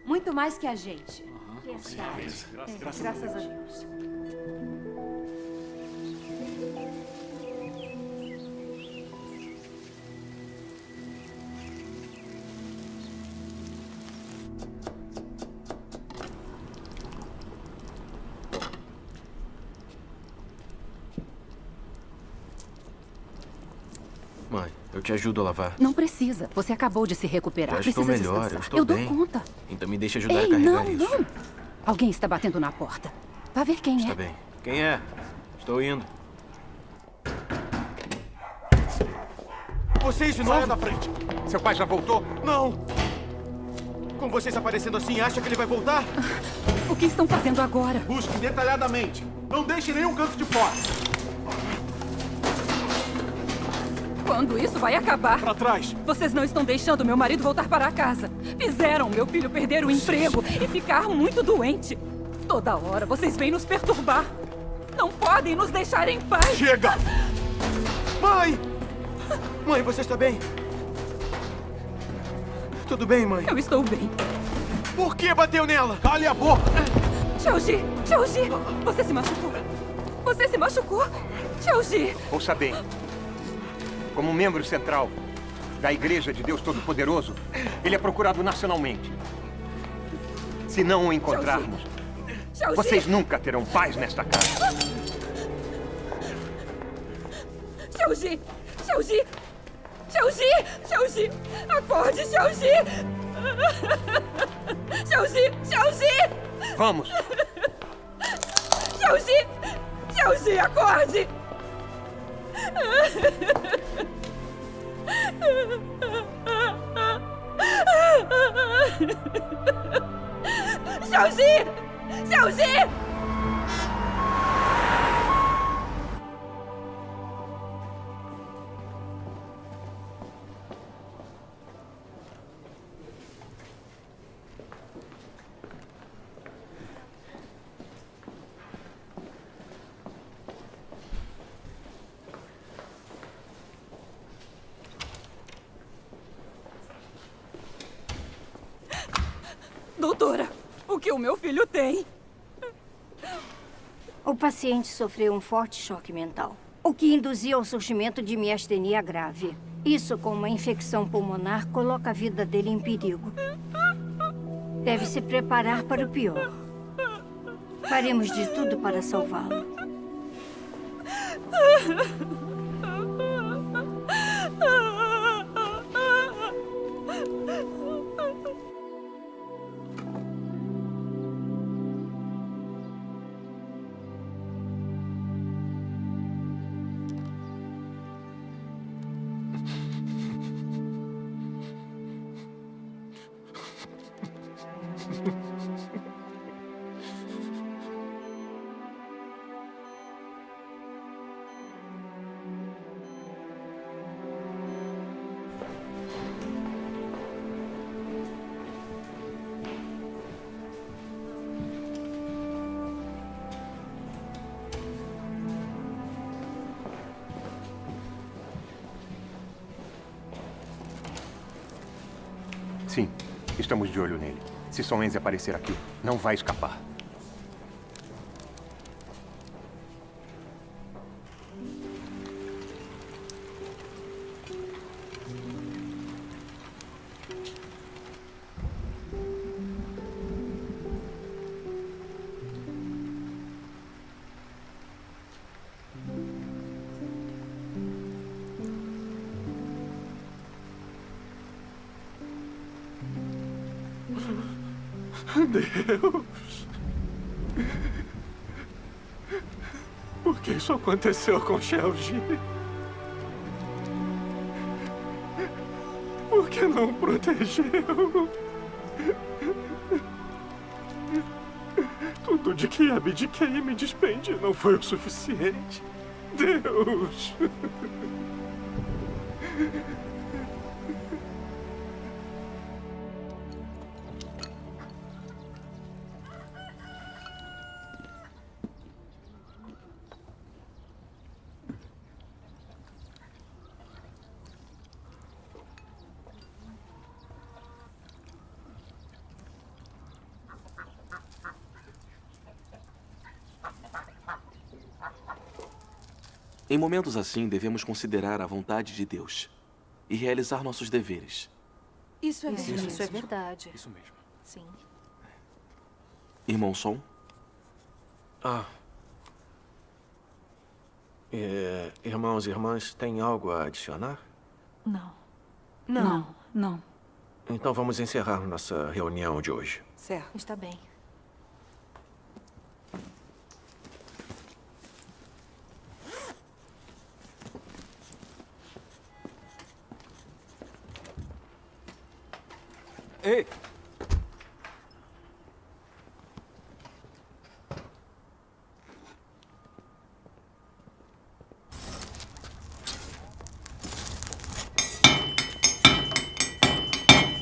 Speaker 13: Muito mais que a gente.
Speaker 12: Graças a Deus.
Speaker 7: Mãe, eu te ajudo a lavar.
Speaker 6: Não precisa. Você acabou de se recuperar.
Speaker 7: Já estou
Speaker 6: Precisa
Speaker 7: melhor,
Speaker 6: descansar.
Speaker 7: eu estou
Speaker 6: Eu
Speaker 7: bem.
Speaker 6: dou conta.
Speaker 7: Então me deixe ajudar
Speaker 6: Ei,
Speaker 7: a carregar
Speaker 6: não,
Speaker 7: isso.
Speaker 6: não. Alguém está batendo na porta. Vá ver quem
Speaker 7: Está
Speaker 6: é.
Speaker 7: bem. Quem é? Estou indo.
Speaker 3: Vocês de novo?
Speaker 1: Saia da frente.
Speaker 3: Seu pai já voltou?
Speaker 1: Não. Com vocês aparecendo assim, acha que ele vai voltar?
Speaker 6: O que estão fazendo agora?
Speaker 1: Busque detalhadamente. Não deixe nenhum canto de fora.
Speaker 6: Quando isso vai acabar?
Speaker 1: Para trás.
Speaker 6: Vocês não estão deixando meu marido voltar para casa. Fizeram meu filho perder o emprego e ficar muito doente. Toda hora vocês vêm nos perturbar. Não podem nos deixar em paz.
Speaker 1: Chega! Mãe! Mãe, você está bem? Tudo bem, mãe?
Speaker 6: Eu estou bem.
Speaker 1: Por que bateu nela? Cale a boca!
Speaker 6: Xiaoji! Xiaoji! Você se machucou? Você se machucou? Xiaoji!
Speaker 3: Ouça bem. Como membro central da Igreja de Deus Todo-Poderoso, ele é procurado nacionalmente. Se não o encontrarmos,
Speaker 6: Xiaoji!
Speaker 3: vocês nunca terão paz nesta casa.
Speaker 6: Xiaoji! Xiaoji! Xiaoji! Xiaoji! Acorde, Xiaoji! Xiaoji! Xiaoji!
Speaker 3: Vamos!
Speaker 6: Xiaoji! Xiaoji, acorde! Xiaoji! Xiaoji! Doutora, o que o meu filho tem?
Speaker 10: O paciente sofreu um forte choque mental, o que induziu ao surgimento de miastenia grave. Isso, com uma infecção pulmonar, coloca a vida dele em perigo. Deve se preparar para o pior. Faremos de tudo para salvá-lo.
Speaker 3: Sim, estamos de olho nele. Se Song Enzi aparecer aqui, não vai escapar.
Speaker 2: Deus! Por que isso aconteceu com Xiaoji? Por que não protegeu? Tudo de que abdiquei e me despendi não foi o suficiente. Deus!
Speaker 18: Em momentos assim, devemos considerar a vontade de Deus e realizar nossos deveres.
Speaker 16: Isso é verdade.
Speaker 9: Isso
Speaker 16: é verdade.
Speaker 9: Isso mesmo.
Speaker 16: Sim.
Speaker 18: Irmão Song?
Speaker 5: Irmãos e irmãs, tem algo a adicionar?
Speaker 16: Não.
Speaker 6: Não.
Speaker 5: Então vamos encerrar nossa reunião de hoje.
Speaker 16: Certo. Está bem.
Speaker 8: Ei!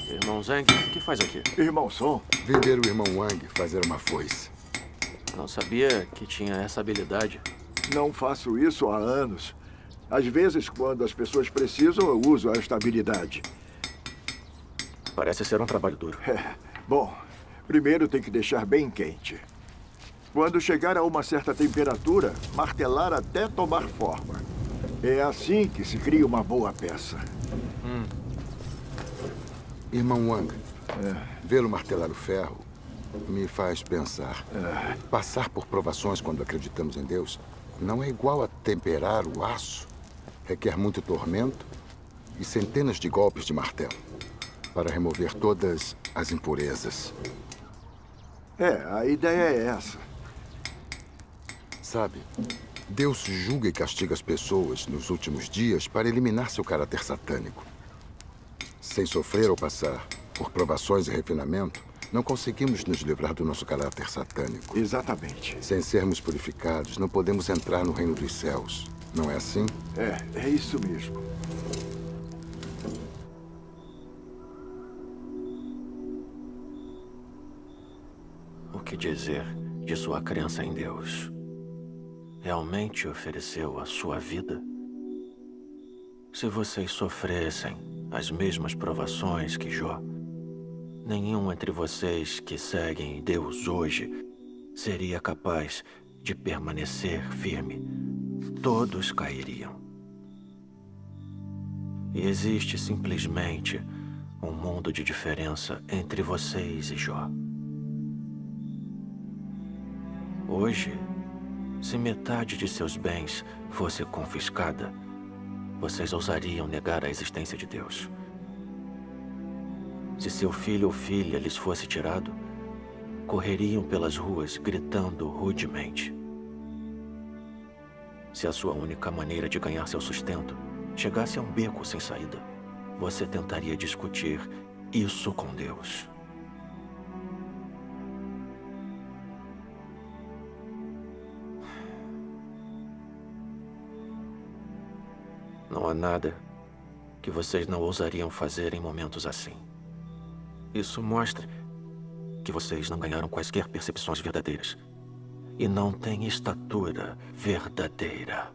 Speaker 5: Irmão Zhang, o que faz aqui?
Speaker 11: Irmão Song?
Speaker 14: Vender o irmão Wang fazer uma foice.
Speaker 5: Não sabia que tinha essa habilidade.
Speaker 11: Não faço isso há anos. Às vezes, quando as pessoas precisam, eu uso esta habilidade.
Speaker 5: Parece ser um trabalho duro.
Speaker 11: Bom, primeiro tem que deixar bem quente. Quando chegar a uma certa temperatura, martelar até tomar forma. É assim que se cria uma boa peça.
Speaker 14: Irmão Wang, vê-lo martelar o ferro me faz pensar. Passar por provações quando acreditamos em Deus não é igual a temperar o aço. Requer muito tormento e centenas de golpes de martelo para remover todas as impurezas.
Speaker 11: A ideia é essa.
Speaker 14: Sabe, Deus julga e castiga as pessoas nos últimos dias para eliminar seu caráter satânico. Sem sofrer ou passar por provações e refinamento, não conseguimos nos livrar do nosso caráter satânico.
Speaker 11: Exatamente.
Speaker 14: Sem sermos purificados, não podemos entrar no reino dos céus. Não é assim?
Speaker 11: É isso mesmo.
Speaker 5: O que dizer de sua crença em Deus? Realmente ofereceu a sua vida? Se vocês sofressem as mesmas provações que Jó, nenhum entre vocês que seguem Deus hoje seria capaz de permanecer firme. Todos cairiam. E existe simplesmente um mundo de diferença entre vocês e Jó. Hoje, se metade de seus bens fosse confiscada, vocês ousariam negar a existência de Deus. Se seu filho ou filha lhes fosse tirado, correriam pelas ruas gritando rudemente. Se a sua única maneira de ganhar seu sustento chegasse a um beco sem saída, você tentaria discutir isso com Deus. Não há nada que vocês não ousariam fazer em momentos assim. Isso mostra que vocês não ganharam quaisquer percepções verdadeiras e não têm estatura verdadeira.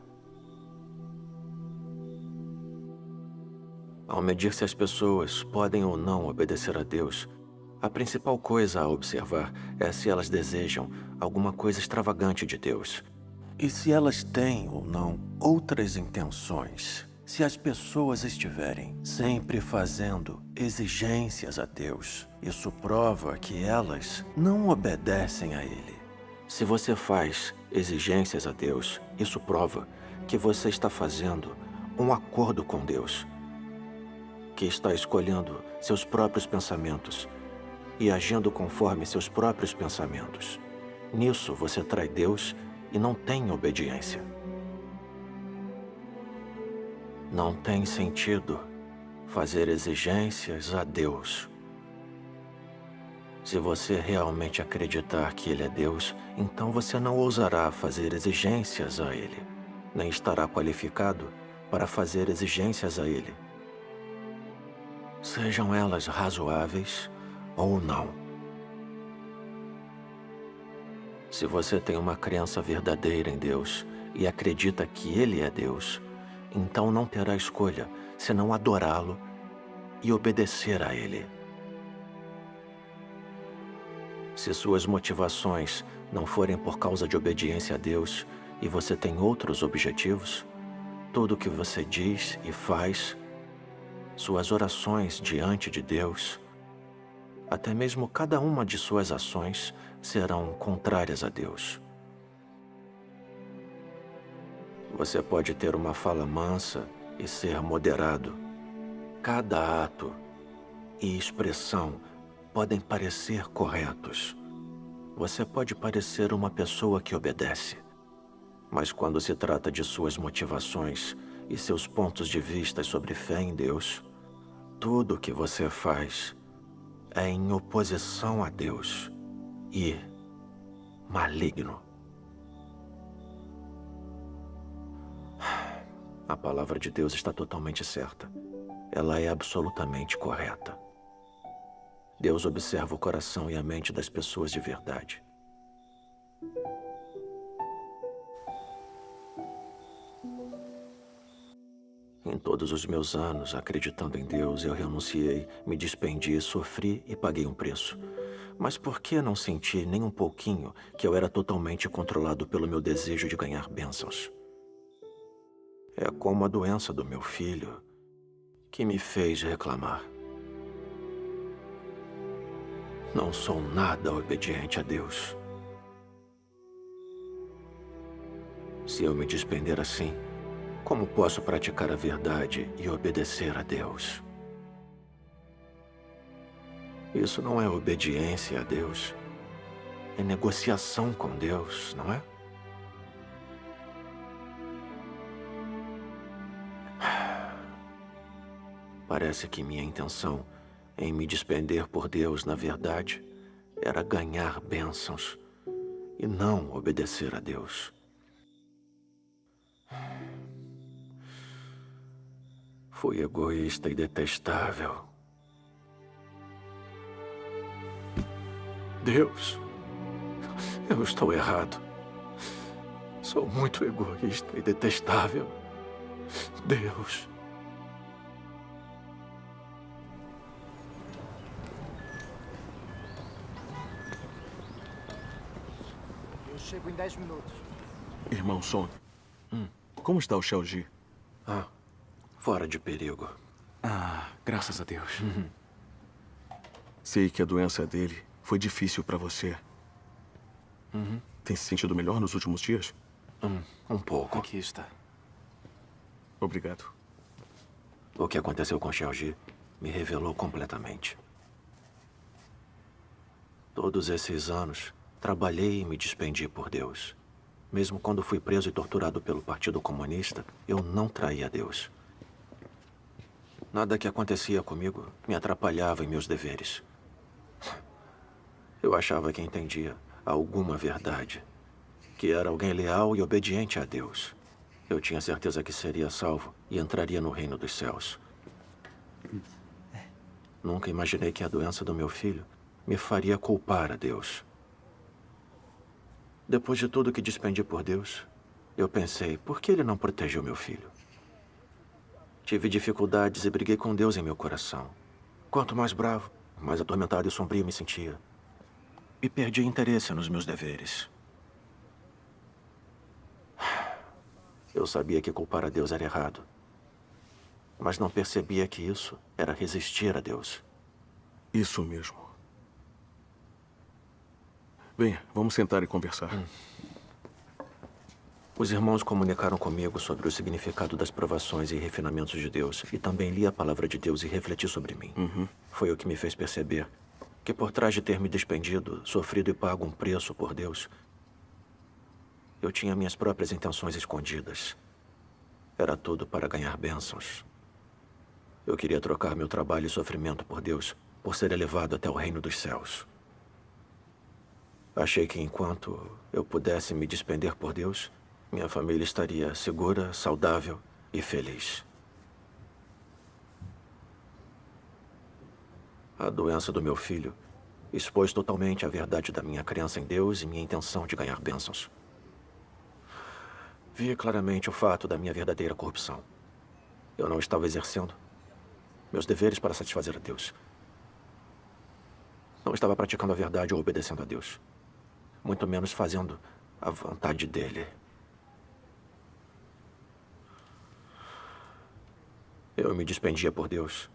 Speaker 5: Ao medir se as pessoas podem ou não obedecer a Deus, a principal coisa a observar é se elas desejam alguma coisa extravagante de Deus. E se elas têm ou não outras intenções. Se as pessoas estiverem sempre fazendo exigências a Deus, isso prova que elas não obedecem a Ele. Se você faz exigências a Deus, isso prova que você está fazendo um acordo com Deus, que está escolhendo seus próprios pensamentos e agindo conforme seus próprios pensamentos. Nisso você trai Deus e não tem obediência. Não tem sentido fazer exigências a Deus. Se você realmente acreditar que Ele é Deus, então você não ousará fazer exigências a Ele, nem estará qualificado para fazer exigências a Ele, sejam elas razoáveis ou não. Se você tem uma crença verdadeira em Deus e acredita que Ele é Deus, então não terá escolha senão adorá-lo e obedecer a Ele. Se suas motivações não forem por causa de obediência a Deus e você tem outros objetivos, tudo o que você diz e faz, suas orações diante de Deus, até mesmo cada uma de suas ações serão contrárias a Deus. Você pode ter uma fala mansa e ser moderado. Cada ato e expressão podem parecer corretos. Você pode parecer uma pessoa que obedece. Mas quando se trata de suas motivações e seus pontos de vista sobre fé em Deus, tudo o que você faz é em oposição a Deus e maligno. A palavra de Deus está totalmente certa. Ela é absolutamente correta. Deus observa o coração e a mente das pessoas de verdade. Em todos os meus anos, acreditando em Deus, eu renunciei, me despendi, sofri e paguei um preço. Mas por que não senti nem um pouquinho que eu era totalmente controlado pelo meu desejo de ganhar bênçãos? É como a doença do meu filho que me fez reclamar. Não sou nada obediente a Deus. Se eu me despender assim, como posso praticar a verdade e obedecer a Deus? Isso não é obediência a Deus. É negociação com Deus, não é? Parece que minha intenção em me despender por Deus, na verdade, era ganhar bênçãos e não obedecer a Deus. Fui egoísta e detestável. Deus, eu estou errado. Sou muito egoísta e detestável. Deus.
Speaker 1: Eu chego em 10 minutos.
Speaker 2: Irmão Song, como está o Xiaoji?
Speaker 5: Fora de perigo.
Speaker 18: Ah, graças a Deus.
Speaker 2: Sei que a doença dele foi difícil para você. Tem se sentido melhor nos últimos dias?
Speaker 5: Um pouco.
Speaker 18: Aqui está.
Speaker 2: Obrigado.
Speaker 5: O que aconteceu com Xiaoji me revelou completamente. Todos esses anos, trabalhei e me despendi por Deus. Mesmo quando fui preso e torturado pelo Partido Comunista, eu não traí a Deus. Nada que acontecia comigo me atrapalhava em meus deveres. Eu achava que entendia alguma verdade, que era alguém leal e obediente a Deus. Eu tinha certeza que seria salvo e entraria no reino dos céus. Nunca imaginei que a doença do meu filho me faria culpar a Deus. Depois de tudo que despendi por Deus, eu pensei, por que ele não protegeu meu filho? Tive dificuldades e briguei com Deus em meu coração. Quanto mais bravo, mais atormentado e sombrio me sentia. E perdi interesse nos meus deveres. Eu sabia que culpar a Deus era errado. Mas não percebia que isso era resistir a Deus.
Speaker 2: Isso mesmo. Venha, vamos sentar e conversar.
Speaker 5: Os irmãos comunicaram comigo sobre o significado das provações e refinamentos de Deus. E também li a palavra de Deus e refleti sobre mim. Foi o que me fez perceber que por trás de ter me despendido, sofrido e pago um preço por Deus, eu tinha minhas próprias intenções escondidas. Era tudo para ganhar bênçãos. Eu queria trocar meu trabalho e sofrimento por Deus, por ser elevado até o reino dos céus. Achei que enquanto eu pudesse me despender por Deus, minha família estaria segura, saudável e feliz. A doença do meu filho expôs totalmente a verdade da minha crença em Deus e minha intenção de ganhar bênçãos. Vi claramente o fato da minha verdadeira corrupção. Eu não estava exercendo meus deveres para satisfazer a Deus. Não estava praticando a verdade ou obedecendo a Deus. Muito menos fazendo a vontade dele. Eu me despendia por Deus,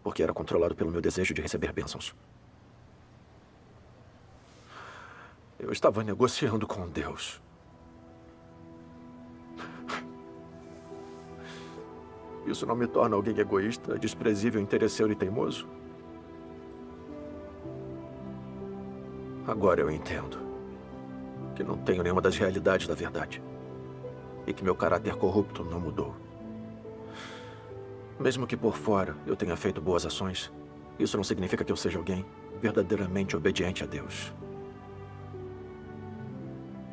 Speaker 5: porque era controlado pelo meu desejo de receber bênçãos. Eu estava negociando com Deus. Isso não me torna alguém egoísta, desprezível, interesseiro e teimoso? Agora eu entendo que não tenho nenhuma das realidades da verdade e que meu caráter corrupto não mudou. Mesmo que por fora eu tenha feito boas ações, isso não significa que eu seja alguém verdadeiramente obediente a Deus.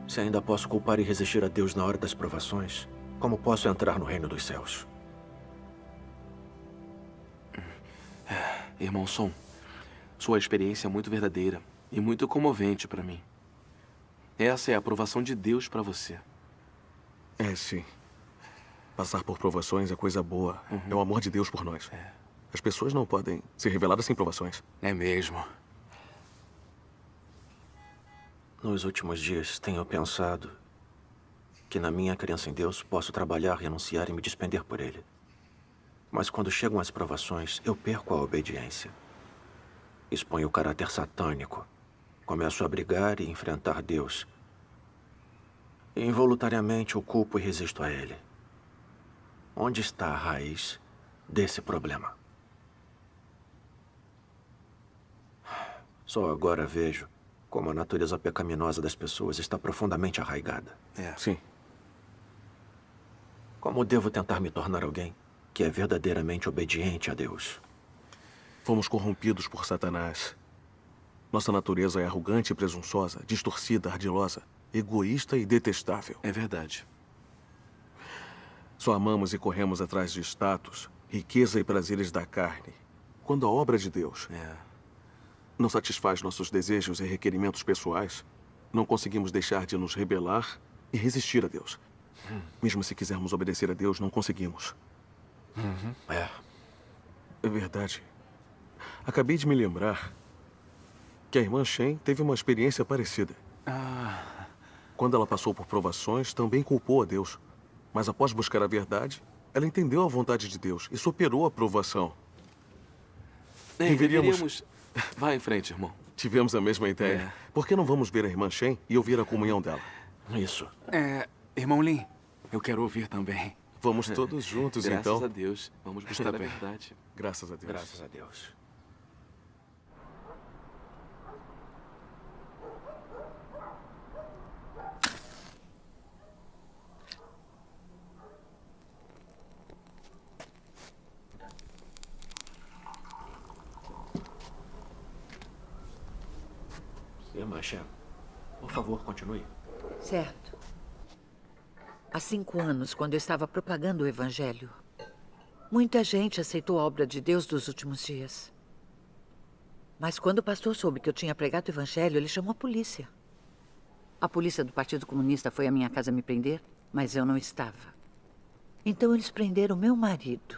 Speaker 5: Se ainda posso culpar e resistir a Deus na hora das provações, como posso entrar no reino dos céus?
Speaker 18: Irmão Son, sua experiência é muito verdadeira e muito comovente para mim. Essa é a aprovação de Deus para você.
Speaker 2: É, sim. Passar por provações é coisa boa. É o amor de Deus por nós. As pessoas não podem ser reveladas sem provações.
Speaker 18: É mesmo.
Speaker 5: Nos últimos dias, tenho pensado que na minha crença em Deus posso trabalhar, renunciar e me despender por Ele. Mas quando chegam as provações, eu perco a obediência. Exponho o caráter satânico. Começo a brigar e enfrentar Deus. E involuntariamente o culpo e resisto a Ele. Onde está a raiz desse problema? Só agora vejo como a natureza pecaminosa das pessoas está profundamente arraigada.
Speaker 2: Sim.
Speaker 5: Como devo tentar me tornar alguém que é verdadeiramente obediente a Deus?
Speaker 2: Fomos corrompidos por Satanás. Nossa natureza é arrogante e presunçosa, distorcida, ardilosa, egoísta e detestável.
Speaker 18: É verdade.
Speaker 2: Só amamos e corremos atrás de status, riqueza e prazeres da carne, quando a obra de Deus não satisfaz nossos desejos e requerimentos pessoais, não conseguimos deixar de nos rebelar e resistir a Deus. Mesmo se quisermos obedecer a Deus, não conseguimos. É verdade. Acabei de me lembrar que a irmã Shen teve uma experiência parecida. Quando ela passou por provações, também culpou a Deus. Mas após buscar a verdade, Ela entendeu a vontade de Deus e superou a provação.
Speaker 18: Deveríamos... Vá em frente, irmão.
Speaker 2: Tivemos a mesma ideia. Por que não vamos ver a irmã Shen e ouvir a comunhão dela?
Speaker 5: Isso.
Speaker 18: Irmão Lin, eu quero ouvir também.
Speaker 2: Vamos todos juntos, então.
Speaker 18: Graças a Deus. Vamos buscar a verdade.
Speaker 2: Graças a Deus.
Speaker 5: Graças a Deus. Irmã Shen, por favor, continue.
Speaker 15: Certo. Há 5 anos, quando eu estava propagando o Evangelho, muita gente aceitou a obra de Deus dos últimos dias. Mas quando o pastor soube que eu tinha pregado o Evangelho, ele chamou a polícia. A polícia do Partido Comunista foi à minha casa me prender, mas eu não estava. Então eles prenderam meu marido.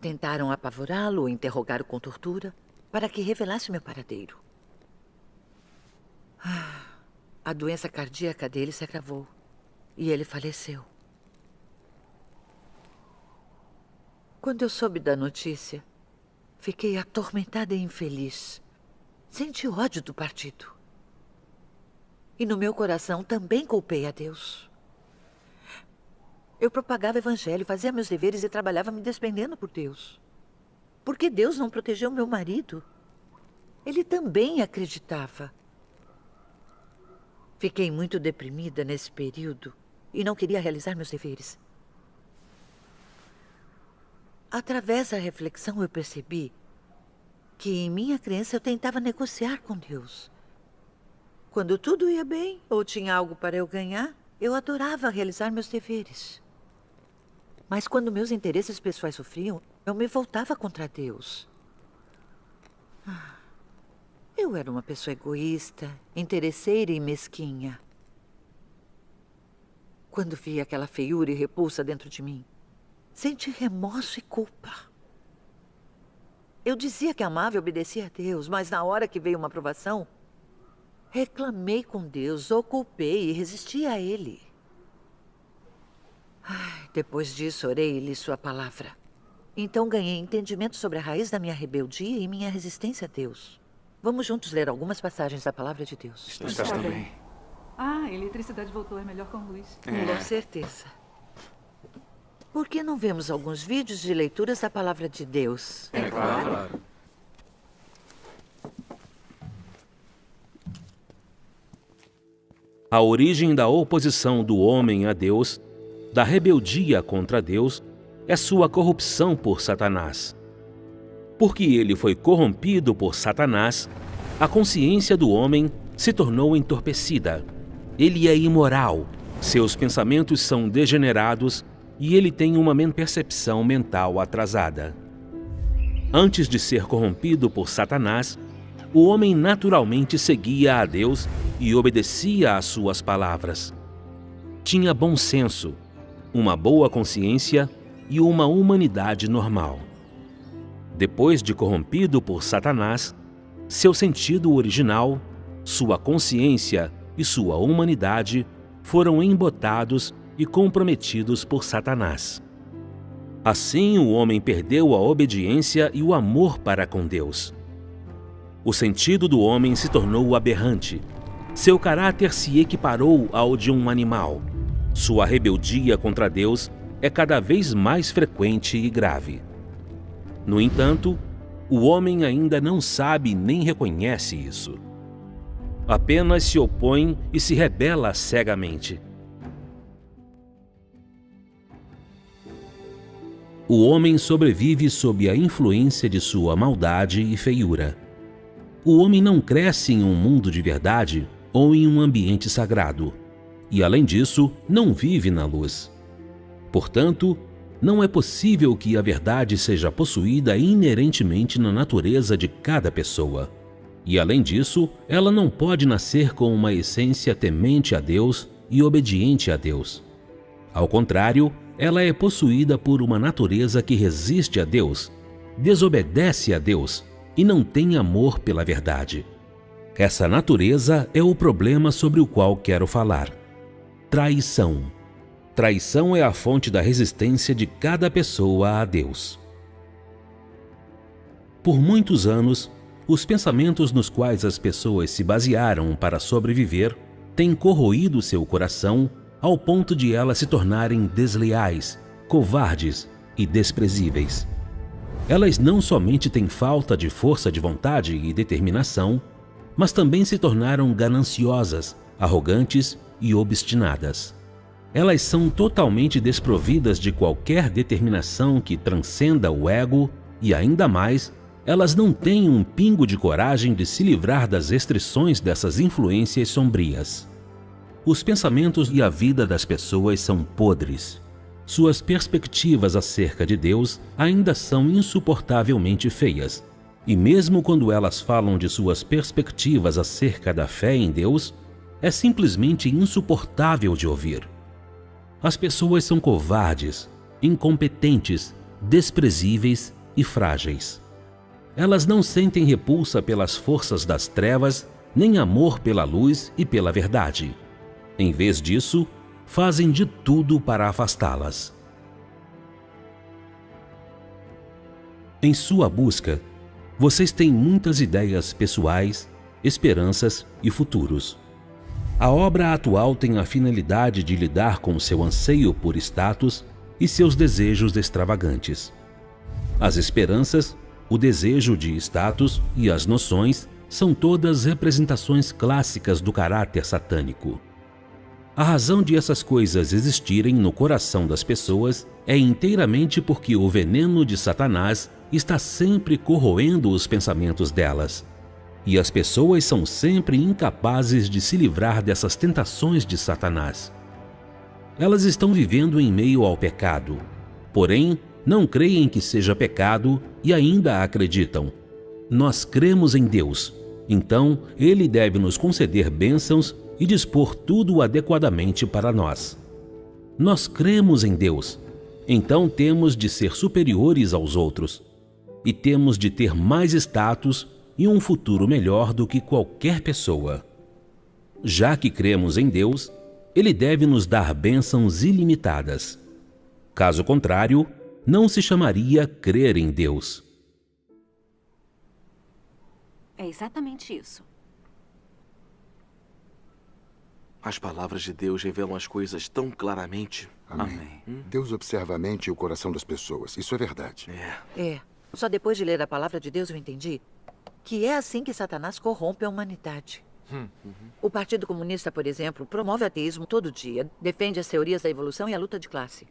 Speaker 15: Tentaram apavorá-lo ou interrogá-lo com tortura para que revelasse meu paradeiro. A doença cardíaca dele se agravou e ele faleceu. Quando eu soube da notícia, fiquei atormentada e infeliz. Senti ódio do partido. E no meu coração também culpei a Deus. Eu propagava o Evangelho, fazia meus deveres e trabalhava me despendendo por Deus. Por que Deus não protegeu meu marido? Ele também acreditava. Fiquei muito deprimida nesse período e não queria realizar meus deveres. Através da reflexão, eu percebi que em minha crença eu tentava negociar com Deus. Quando tudo ia bem ou tinha algo para eu ganhar, eu adorava realizar meus deveres. Mas quando meus interesses pessoais sofriam, eu me voltava contra Deus. Eu era uma pessoa egoísta, interesseira e mesquinha. Quando vi aquela feiura e repulsa dentro de mim, senti remorso e culpa. Eu dizia que amava e obedecia a Deus, mas na hora que veio uma provação, reclamei com Deus, o culpei e resisti a Ele. Depois disso, orei e li sua palavra. Então ganhei entendimento sobre a raiz da minha rebeldia e minha resistência a Deus. Vamos juntos ler algumas passagens da palavra de Deus.
Speaker 18: Está bem.
Speaker 6: A eletricidade voltou, é melhor com luz.
Speaker 15: Com certeza. Por que não vemos alguns vídeos de leituras da palavra de Deus?
Speaker 5: É claro.
Speaker 19: A origem da oposição do homem a Deus, da rebeldia contra Deus, é sua corrupção por Satanás. Porque ele foi corrompido por Satanás, a consciência do homem se tornou entorpecida. Ele é imoral, seus pensamentos são degenerados e ele tem uma percepção mental atrasada. Antes de ser corrompido por Satanás, o homem naturalmente seguia a Deus e obedecia às suas palavras. Tinha bom senso, uma boa consciência e uma humanidade normal. Depois de corrompido por Satanás, seu sentido original, sua consciência e sua humanidade foram embotados e comprometidos por Satanás. Assim, o homem perdeu a obediência e o amor para com Deus. O sentido do homem se tornou aberrante. Seu caráter se equiparou ao de um animal. Sua rebeldia contra Deus é cada vez mais frequente e grave. No entanto, o homem ainda não sabe nem reconhece isso. Apenas se opõe e se rebela cegamente. O homem sobrevive sob a influência de sua maldade e feiura. O homem não cresce em um mundo de verdade ou em um ambiente sagrado. E, além disso, não vive na luz. Portanto, não é possível que a verdade seja possuída inerentemente na natureza de cada pessoa. E, além disso, ela não pode nascer com uma essência temente a Deus e obediente a Deus. Ao contrário, ela é possuída por uma natureza que resiste a Deus, desobedece a Deus e não tem amor pela verdade. Essa natureza é o problema sobre o qual quero falar. Traição. Traição é a fonte da resistência de cada pessoa a Deus. Por muitos anos, os pensamentos nos quais as pessoas se basearam para sobreviver têm corroído seu coração ao ponto de elas se tornarem desleais, covardes e desprezíveis. Elas não somente têm falta de força de vontade e determinação, mas também se tornaram gananciosas, arrogantes e obstinadas. Elas são totalmente desprovidas de qualquer determinação que transcenda o ego e, ainda mais, elas não têm um pingo de coragem de se livrar das restrições dessas influências sombrias. Os pensamentos e a vida das pessoas são podres. Suas perspectivas acerca de Deus ainda são insuportavelmente feias. E mesmo quando elas falam de suas perspectivas acerca da fé em Deus, é simplesmente insuportável de ouvir. As pessoas são covardes, incompetentes, desprezíveis e frágeis. Elas não sentem repulsa pelas forças das trevas, nem amor pela luz e pela verdade. Em vez disso, fazem de tudo para afastá-las. Em sua busca, vocês têm muitas ideias pessoais, esperanças e futuros. A obra atual tem a finalidade de lidar com seu anseio por status e seus desejos extravagantes. As esperanças, o desejo de status e as noções são todas representações clássicas do caráter satânico. A razão de essas coisas existirem no coração das pessoas é inteiramente porque o veneno de Satanás está sempre corroendo os pensamentos delas. E as pessoas são sempre incapazes de se livrar dessas tentações de Satanás. Elas estão vivendo em meio ao pecado, porém não creem que seja pecado e ainda acreditam. Nós cremos em Deus, então Ele deve nos conceder bênçãos e dispor tudo adequadamente para nós. Nós cremos em Deus, então temos de ser superiores aos outros e temos de ter mais status e um futuro melhor do que qualquer pessoa. Já que cremos em Deus, Ele deve nos dar bênçãos ilimitadas. Caso contrário, não se chamaria crer em Deus.
Speaker 13: É exatamente isso.
Speaker 7: As palavras de Deus revelam as coisas tão claramente.
Speaker 14: Amém. Deus observa a mente e o coração das pessoas. Isso é verdade.
Speaker 15: Só depois de ler a palavra de Deus eu entendi que é assim que Satanás corrompe a humanidade. O Partido Comunista, por exemplo, promove o ateísmo todo dia, defende as teorias da evolução e a luta de classe.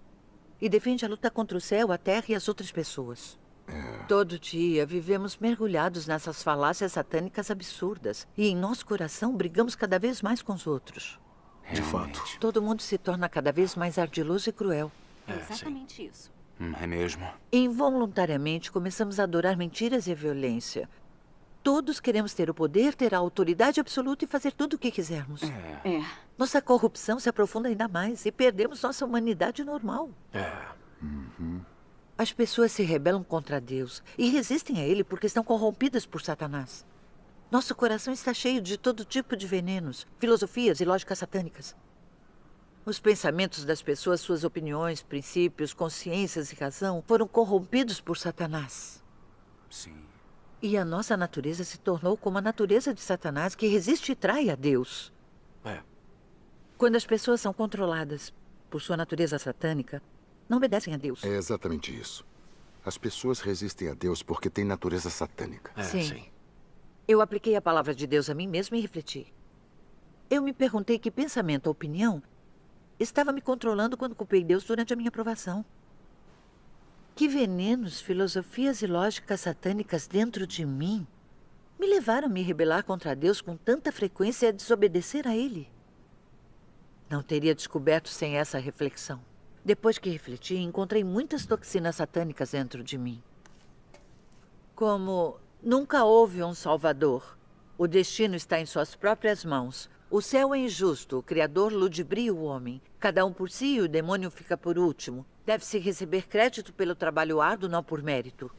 Speaker 15: E defende a luta contra o céu, a terra e as outras pessoas. Todo dia vivemos mergulhados nessas falácias satânicas absurdas. E em nosso coração brigamos cada vez mais com os outros.
Speaker 7: De fato.
Speaker 15: Todo mundo se torna cada vez mais ardiloso e cruel.
Speaker 13: É exatamente isso.
Speaker 18: É mesmo.
Speaker 15: Involuntariamente começamos a adorar mentiras e a violência. Todos queremos ter o poder, ter a autoridade absoluta e fazer tudo o que quisermos. Nossa corrupção se aprofunda ainda mais e perdemos nossa humanidade normal. As pessoas se rebelam contra Deus e resistem a Ele porque estão corrompidas por Satanás. Nosso coração está cheio de todo tipo de venenos, filosofias e lógicas satânicas. Os pensamentos das pessoas, suas opiniões, princípios, consciências e razão foram corrompidos por Satanás.
Speaker 18: Sim.
Speaker 15: E a nossa natureza se tornou como a natureza de Satanás, que resiste e trai a Deus. Quando as pessoas são controladas por sua natureza satânica, não obedecem a Deus.
Speaker 14: É exatamente isso. As pessoas resistem a Deus porque têm natureza satânica.
Speaker 15: Sim. Eu apliquei a palavra de Deus a mim mesma e refleti. Eu me perguntei que pensamento ou opinião estava me controlando quando culpei Deus durante a minha provação. Que venenos, filosofias e lógicas satânicas dentro de mim me levaram a me rebelar contra Deus com tanta frequência e a desobedecer a Ele. Não teria descoberto sem essa reflexão. Depois que refleti, encontrei muitas toxinas satânicas dentro de mim. Como nunca houve um Salvador. O destino está em suas próprias mãos. O céu é injusto, o Criador ludibria o homem. Cada um por si e o demônio fica por último. Deve-se receber crédito pelo trabalho árduo, não por mérito.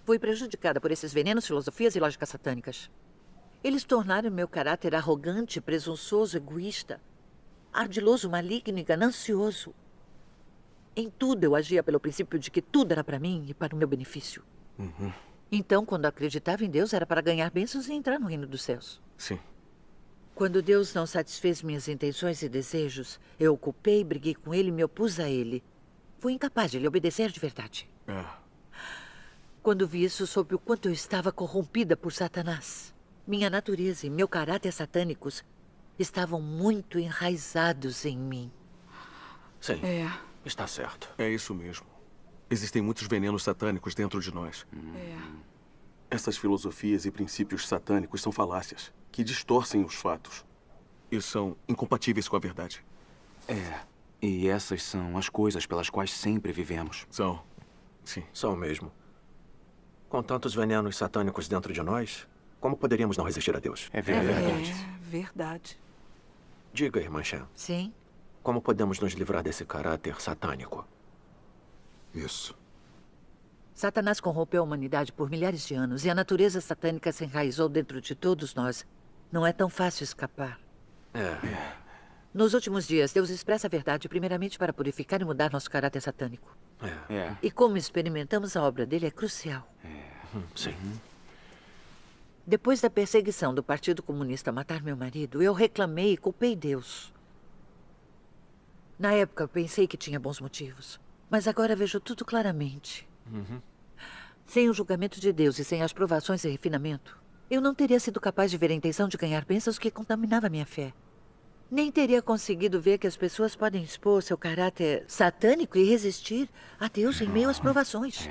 Speaker 15: Fui prejudicada por esses venenos, filosofias e lógicas satânicas. Eles tornaram meu caráter arrogante, presunçoso, egoísta, ardiloso, maligno e ganancioso. Em tudo eu agia pelo princípio de que tudo era para mim e para o meu benefício. Então, quando acreditava em Deus, era para ganhar bênçãos e entrar no reino dos céus.
Speaker 2: Sim.
Speaker 15: Quando Deus não satisfez minhas intenções e desejos, eu o culpei, briguei com ele e me opus a ele. Fui incapaz de lhe obedecer de verdade. Quando vi isso, soube o quanto eu estava corrompida por Satanás. Minha natureza e meu caráter satânicos estavam muito enraizados em mim.
Speaker 5: Sim, está certo.
Speaker 2: É isso mesmo. Existem muitos venenos satânicos dentro de nós. Essas filosofias e princípios satânicos são falácias que distorcem os fatos e são incompatíveis com a verdade.
Speaker 18: E essas são as coisas pelas quais sempre vivemos.
Speaker 2: São. Sim.
Speaker 5: São mesmo. Com tantos venenos satânicos dentro de nós, como poderíamos não resistir a Deus?
Speaker 18: É verdade.
Speaker 16: Verdade.
Speaker 5: Diga, irmã Shan.
Speaker 15: Sim?
Speaker 5: Como podemos nos livrar desse caráter satânico?
Speaker 14: Isso.
Speaker 15: Satanás corrompeu a humanidade por milhares de anos e a natureza satânica se enraizou dentro de todos nós. Não é tão fácil escapar. Nos últimos dias, Deus expressa a verdade primeiramente para purificar e mudar nosso caráter satânico. E como experimentamos a obra dele é crucial.
Speaker 5: Sim.
Speaker 15: Depois da perseguição do Partido Comunista a matar meu marido, eu reclamei e culpei Deus. Na época, eu pensei que tinha bons motivos. Mas agora vejo tudo claramente. Sem o julgamento de Deus e sem as provações e refinamento, eu não teria sido capaz de ver a intenção de ganhar bênçãos que contaminava minha fé. Nem teria conseguido ver que as pessoas podem expor seu caráter satânico e resistir a Deus em meio às provações.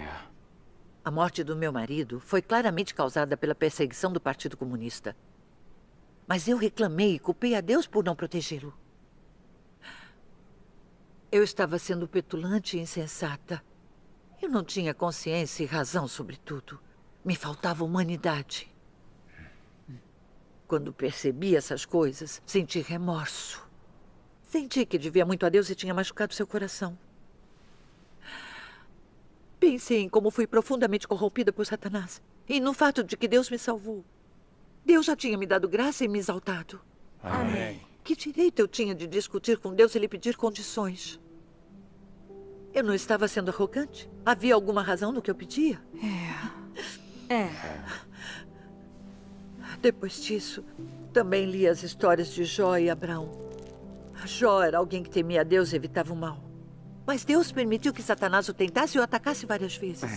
Speaker 15: A morte do meu marido foi claramente causada pela perseguição do Partido Comunista. Mas eu reclamei e culpei a Deus por não protegê-lo. Eu estava sendo petulante e insensata. Eu não tinha consciência e razão sobre tudo. Me faltava humanidade. Quando percebi essas coisas, senti remorso. Senti que devia muito a Deus e tinha machucado seu coração. Pensei em como fui profundamente corrompida por Satanás e no fato de que Deus me salvou. Deus já tinha me dado graça e me exaltado.
Speaker 4: Amém.
Speaker 15: Que direito eu tinha de discutir com Deus e lhe pedir condições? Eu não estava sendo arrogante? Havia alguma razão no que eu pedia? Depois disso, também li as histórias de Jó e Abraão. Jó era alguém que temia a Deus e evitava o mal. Mas Deus permitiu que Satanás o tentasse e o atacasse várias vezes.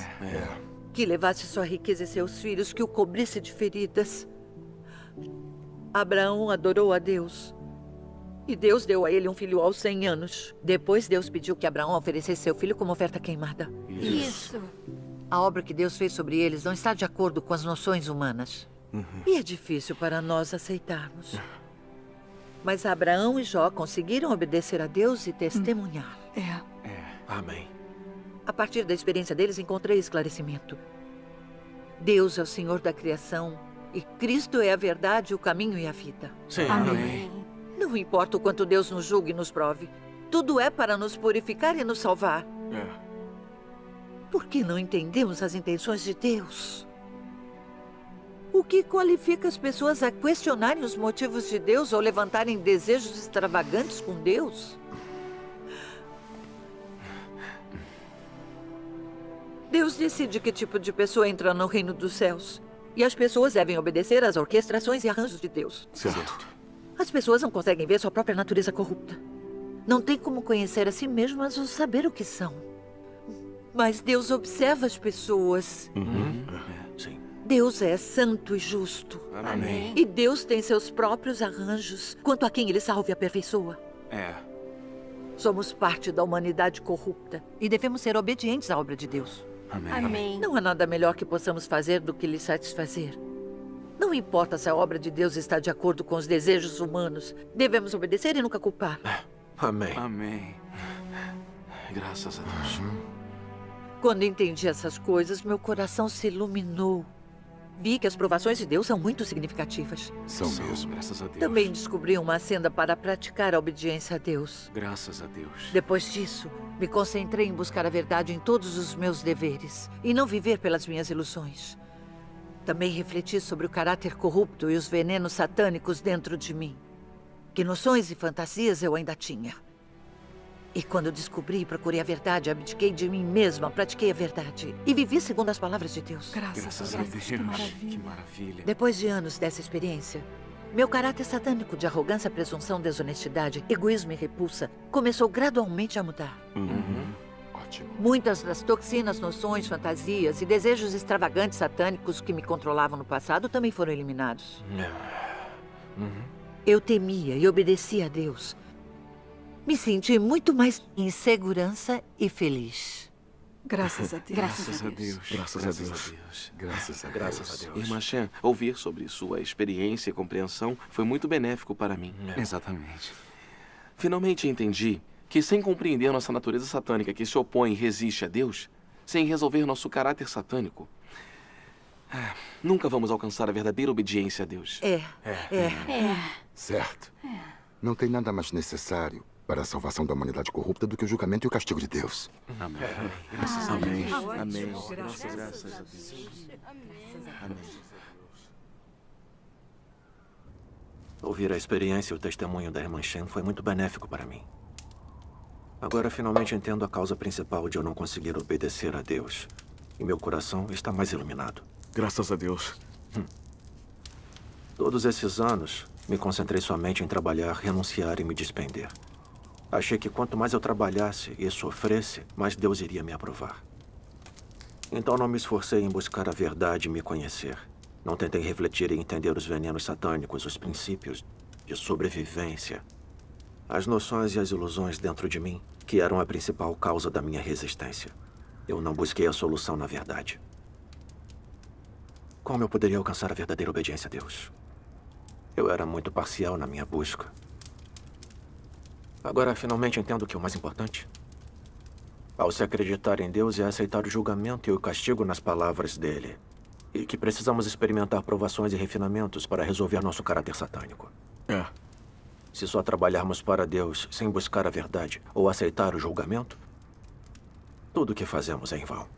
Speaker 15: Que levasse sua riqueza e seus filhos, que o cobrisse de feridas. Abraão adorou a Deus. E Deus deu a ele um filho aos 100 anos. Depois Deus pediu que Abraão oferecesse seu filho como oferta queimada.
Speaker 10: Isso.
Speaker 15: A obra que Deus fez sobre eles não está de acordo com as noções humanas. E é difícil para nós aceitarmos. Mas Abraão e Jó conseguiram obedecer a Deus e testemunhar.
Speaker 5: Amém.
Speaker 15: A partir da experiência deles, encontrei esclarecimento. Deus é o Senhor da criação e Cristo é a verdade, o caminho e a vida.
Speaker 5: Sim.
Speaker 15: Amém. Não importa o quanto Deus nos julgue e nos prove. Tudo é para nos purificar e nos salvar. Por que não entendemos as intenções de Deus? O que qualifica as pessoas a questionarem os motivos de Deus ou levantarem desejos extravagantes com Deus? Deus decide que tipo de pessoa entra no reino dos céus. E as pessoas devem obedecer às orquestrações e arranjos de Deus.
Speaker 2: Certo.
Speaker 15: As pessoas não conseguem ver sua própria natureza corrupta. Não tem como conhecer a si mesmas ou saber o que são. Mas Deus observa as pessoas.
Speaker 5: Sim.
Speaker 15: Deus é santo e justo.
Speaker 18: Amém.
Speaker 15: E Deus tem seus próprios arranjos quanto a quem ele salva e aperfeiçoa. Somos parte da humanidade corrupta e devemos ser obedientes à obra de Deus.
Speaker 10: Amém.
Speaker 15: Não há nada melhor que possamos fazer do que lhe satisfazer. Não importa se a obra de Deus está de acordo com os desejos humanos. Devemos obedecer e nunca culpar.
Speaker 5: Amém.
Speaker 18: Amém. Graças a Deus.
Speaker 15: Quando entendi essas coisas, meu coração se iluminou. Vi que as provações de Deus são muito significativas.
Speaker 14: São mesmo.
Speaker 18: Graças a Deus.
Speaker 15: Também descobri uma senda para praticar a obediência a Deus.
Speaker 18: Graças a Deus.
Speaker 15: Depois disso, me concentrei em buscar a verdade em todos os meus deveres e não viver pelas minhas ilusões. Também refleti sobre o caráter corrupto e os venenos satânicos dentro de mim. Que noções e fantasias eu ainda tinha. E quando descobri e procurei a verdade, abdiquei de mim mesma, pratiquei a verdade. E vivi segundo as palavras de Deus.
Speaker 18: Graças a Deus. Que maravilha.
Speaker 15: Depois de anos dessa experiência, meu caráter satânico de arrogância, presunção, desonestidade, egoísmo e repulsa começou gradualmente a mudar.
Speaker 14: Ótimo.
Speaker 15: Muitas das toxinas, noções, fantasias e desejos extravagantes satânicos que me controlavam no passado também foram eliminados. Eu temia e obedecia a Deus. Me senti muito mais em segurança e feliz.
Speaker 12: Graças a Deus.
Speaker 18: Graças a Deus.
Speaker 2: Graças a Deus.
Speaker 14: Graças a Deus.
Speaker 5: Graças a Deus.
Speaker 20: Irmã Shen, ouvir sobre sua experiência e compreensão foi muito benéfico para mim.
Speaker 18: Exatamente.
Speaker 20: Finalmente entendi que, sem compreender nossa natureza satânica que se opõe e resiste a Deus, sem resolver nosso caráter satânico, nunca vamos alcançar a verdadeira obediência a Deus.
Speaker 14: Certo. Não tem nada mais necessário para a salvação da humanidade corrupta do que o julgamento e o castigo de Deus.
Speaker 18: Amém.
Speaker 20: Amém.
Speaker 18: Amém.
Speaker 20: Graças a Deus.
Speaker 18: Amém.
Speaker 5: Ouvir a experiência e o testemunho da irmã Shen foi muito benéfico para mim. Agora finalmente entendo a causa principal de eu não conseguir obedecer a Deus. E meu coração está mais iluminado.
Speaker 2: Graças a Deus.
Speaker 5: Todos esses anos, me concentrei somente em trabalhar, renunciar e me despender. Achei que quanto mais eu trabalhasse e sofresse, mais Deus iria me aprovar. Então não me esforcei em buscar a verdade e me conhecer. Não tentei refletir e entender os venenos satânicos, os princípios de sobrevivência, as noções e as ilusões dentro de mim, que eram a principal causa da minha resistência. Eu não busquei a solução na verdade. Como eu poderia alcançar a verdadeira obediência a Deus? Eu era muito parcial na minha busca. Agora, finalmente entendo que o mais importante, ao se acreditar em Deus, é aceitar o julgamento e o castigo nas palavras dele. E que precisamos experimentar provações e refinamentos para resolver nosso caráter satânico. Se só trabalharmos para Deus sem buscar a verdade ou aceitar o julgamento, tudo o que fazemos é em vão.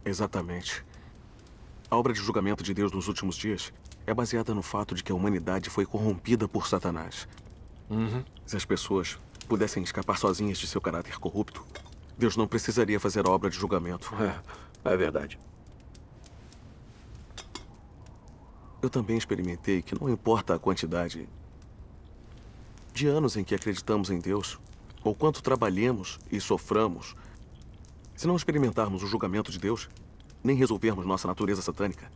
Speaker 2: Exatamente. A obra de julgamento de Deus nos últimos dias é baseada no fato de que a humanidade foi corrompida por Satanás. Se as pessoas pudessem escapar sozinhas de seu caráter corrupto, Deus não precisaria fazer a obra de julgamento.
Speaker 5: É verdade.
Speaker 2: Eu também experimentei que não importa a quantidade de anos em que acreditamos em Deus, ou quanto trabalhemos e soframos, se não experimentarmos o julgamento de Deus, nem resolvermos nossa natureza satânica,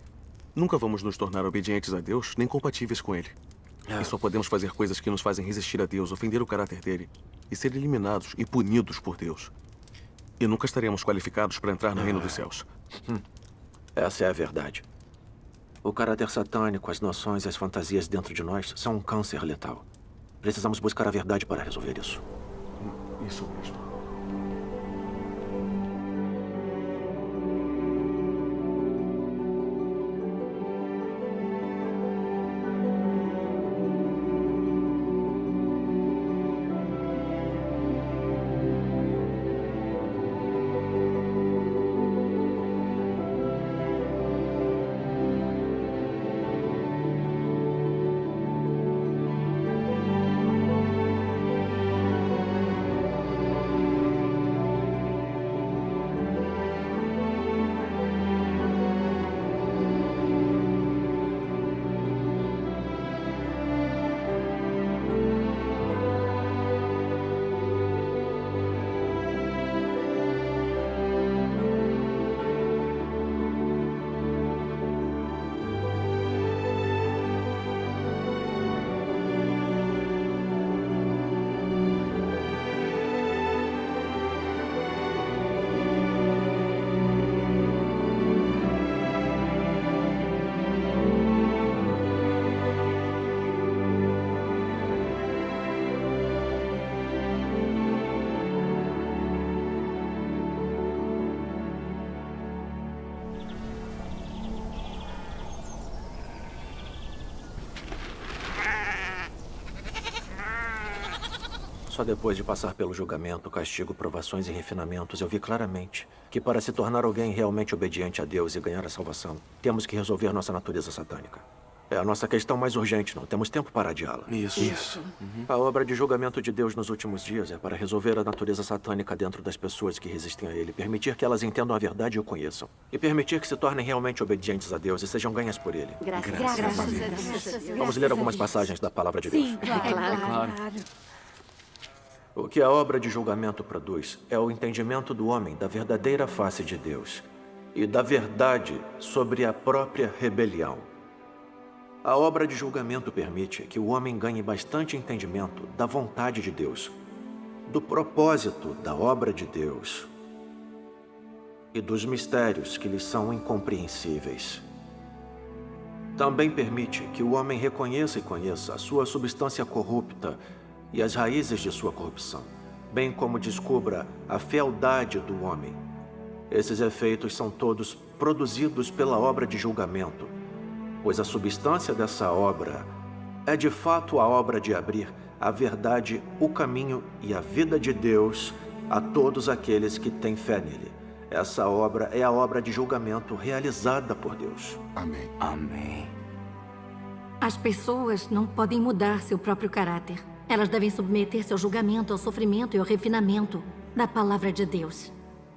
Speaker 2: nunca vamos nos tornar obedientes a Deus, nem compatíveis com Ele. E só podemos fazer coisas que nos fazem resistir a Deus, ofender o caráter dele e ser eliminados e punidos por Deus. E nunca estaremos qualificados para entrar no reino dos céus.
Speaker 5: Essa é a verdade. O caráter satânico, as noções e as fantasias dentro de nós são um câncer letal. Precisamos buscar a verdade para resolver isso.
Speaker 2: Isso mesmo.
Speaker 5: Só depois de passar pelo julgamento, castigo, provações e refinamentos, eu vi claramente que para se tornar alguém realmente obediente a Deus e ganhar a salvação, temos que resolver nossa natureza satânica. É a nossa questão mais urgente, não temos tempo para adiá-la.
Speaker 20: Isso.
Speaker 5: A obra de julgamento de Deus nos últimos dias é para resolver a natureza satânica dentro das pessoas que resistem a ele, permitir que elas entendam a verdade e o conheçam, e permitir que se tornem realmente obedientes a Deus e sejam ganhas por ele.
Speaker 13: Graças a Deus.
Speaker 5: Vamos ler algumas passagens da palavra de Deus.
Speaker 13: Sim, claro.
Speaker 5: O que a obra de julgamento produz é o entendimento do homem da verdadeira face de Deus e da verdade sobre a própria rebelião. A obra de julgamento permite que o homem ganhe bastante entendimento da vontade de Deus, do propósito da obra de Deus e dos mistérios que lhes são incompreensíveis. Também permite que o homem reconheça e conheça a sua substância corrupta e as raízes de sua corrupção, bem como descubra a fealdade do homem. Esses efeitos são todos produzidos pela obra de julgamento, pois a substância dessa obra é de fato a obra de abrir a verdade, o caminho e a vida de Deus a todos aqueles que têm fé nele. Essa obra é a obra de julgamento realizada por Deus.
Speaker 14: Amém.
Speaker 18: Amém.
Speaker 21: As pessoas não podem mudar seu próprio caráter. Elas devem submeter-se ao julgamento, ao sofrimento e ao refinamento da palavra de Deus.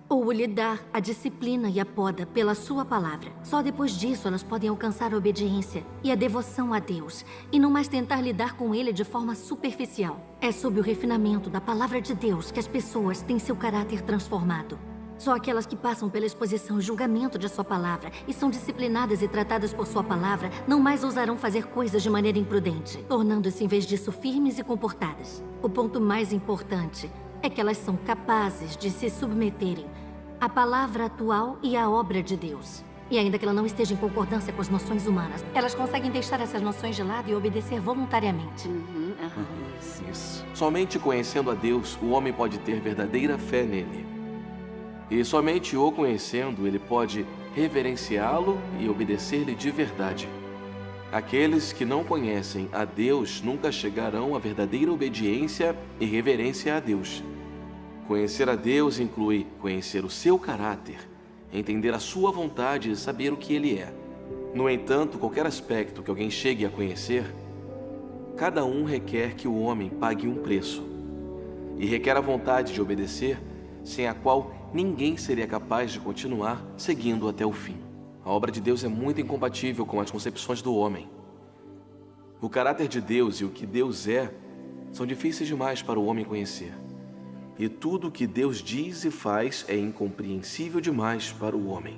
Speaker 21: Ou lhe dar a disciplina e a poda pela sua palavra. Só depois disso elas podem alcançar a obediência e a devoção a Deus, e não mais tentar lidar com ele de forma superficial. É sob o refinamento da palavra de Deus que as pessoas têm seu caráter transformado. Só aquelas que passam pela exposição e julgamento de sua palavra e são disciplinadas e tratadas por sua palavra não mais ousarão fazer coisas de maneira imprudente, tornando-se em vez disso firmes e comportadas. O ponto mais importante é que elas são capazes de se submeterem à palavra atual e à obra de Deus. E ainda que ela não esteja em concordância com as noções humanas, elas conseguem deixar essas noções de lado e obedecer voluntariamente.
Speaker 20: Isso. Somente conhecendo a Deus, o homem pode ter verdadeira fé nele. E somente o conhecendo, ele pode reverenciá-lo e obedecer-lhe de verdade. Aqueles que não conhecem a Deus nunca chegarão à verdadeira obediência e reverência a Deus. Conhecer a Deus inclui conhecer o seu caráter, entender a sua vontade e saber o que ele é. No entanto, qualquer aspecto que alguém chegue a conhecer, cada um requer que o homem pague um preço. E requer a vontade de obedecer, sem a qual ninguém seria capaz de continuar seguindo até o fim. A obra de Deus é muito incompatível com as concepções do homem. O caráter de Deus e o que Deus é são difíceis demais para o homem conhecer. E tudo o que Deus diz e faz é incompreensível demais para o homem.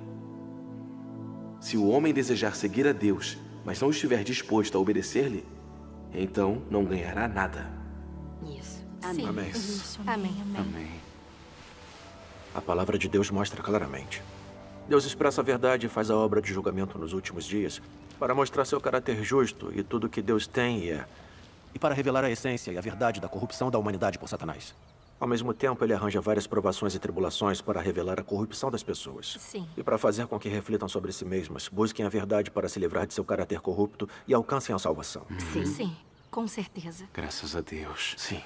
Speaker 20: Se o homem desejar seguir a Deus, mas não estiver disposto a obedecer-lhe, então não ganhará nada.
Speaker 21: Isso.
Speaker 5: Amém. Amém.
Speaker 21: Amém.
Speaker 5: A palavra de Deus mostra claramente. Deus expressa a verdade e faz a obra de julgamento nos últimos dias para mostrar seu caráter justo e tudo o que Deus tem e é, e para revelar a essência e a verdade da corrupção da humanidade por Satanás. Ao mesmo tempo, ele arranja várias provações e tribulações para revelar a corrupção das pessoas.
Speaker 21: Sim.
Speaker 5: E para fazer com que reflitam sobre si mesmas, busquem a verdade para se livrar de seu caráter corrupto e alcancem a salvação.
Speaker 21: Sim, com certeza.
Speaker 18: Graças a Deus.
Speaker 5: Sim.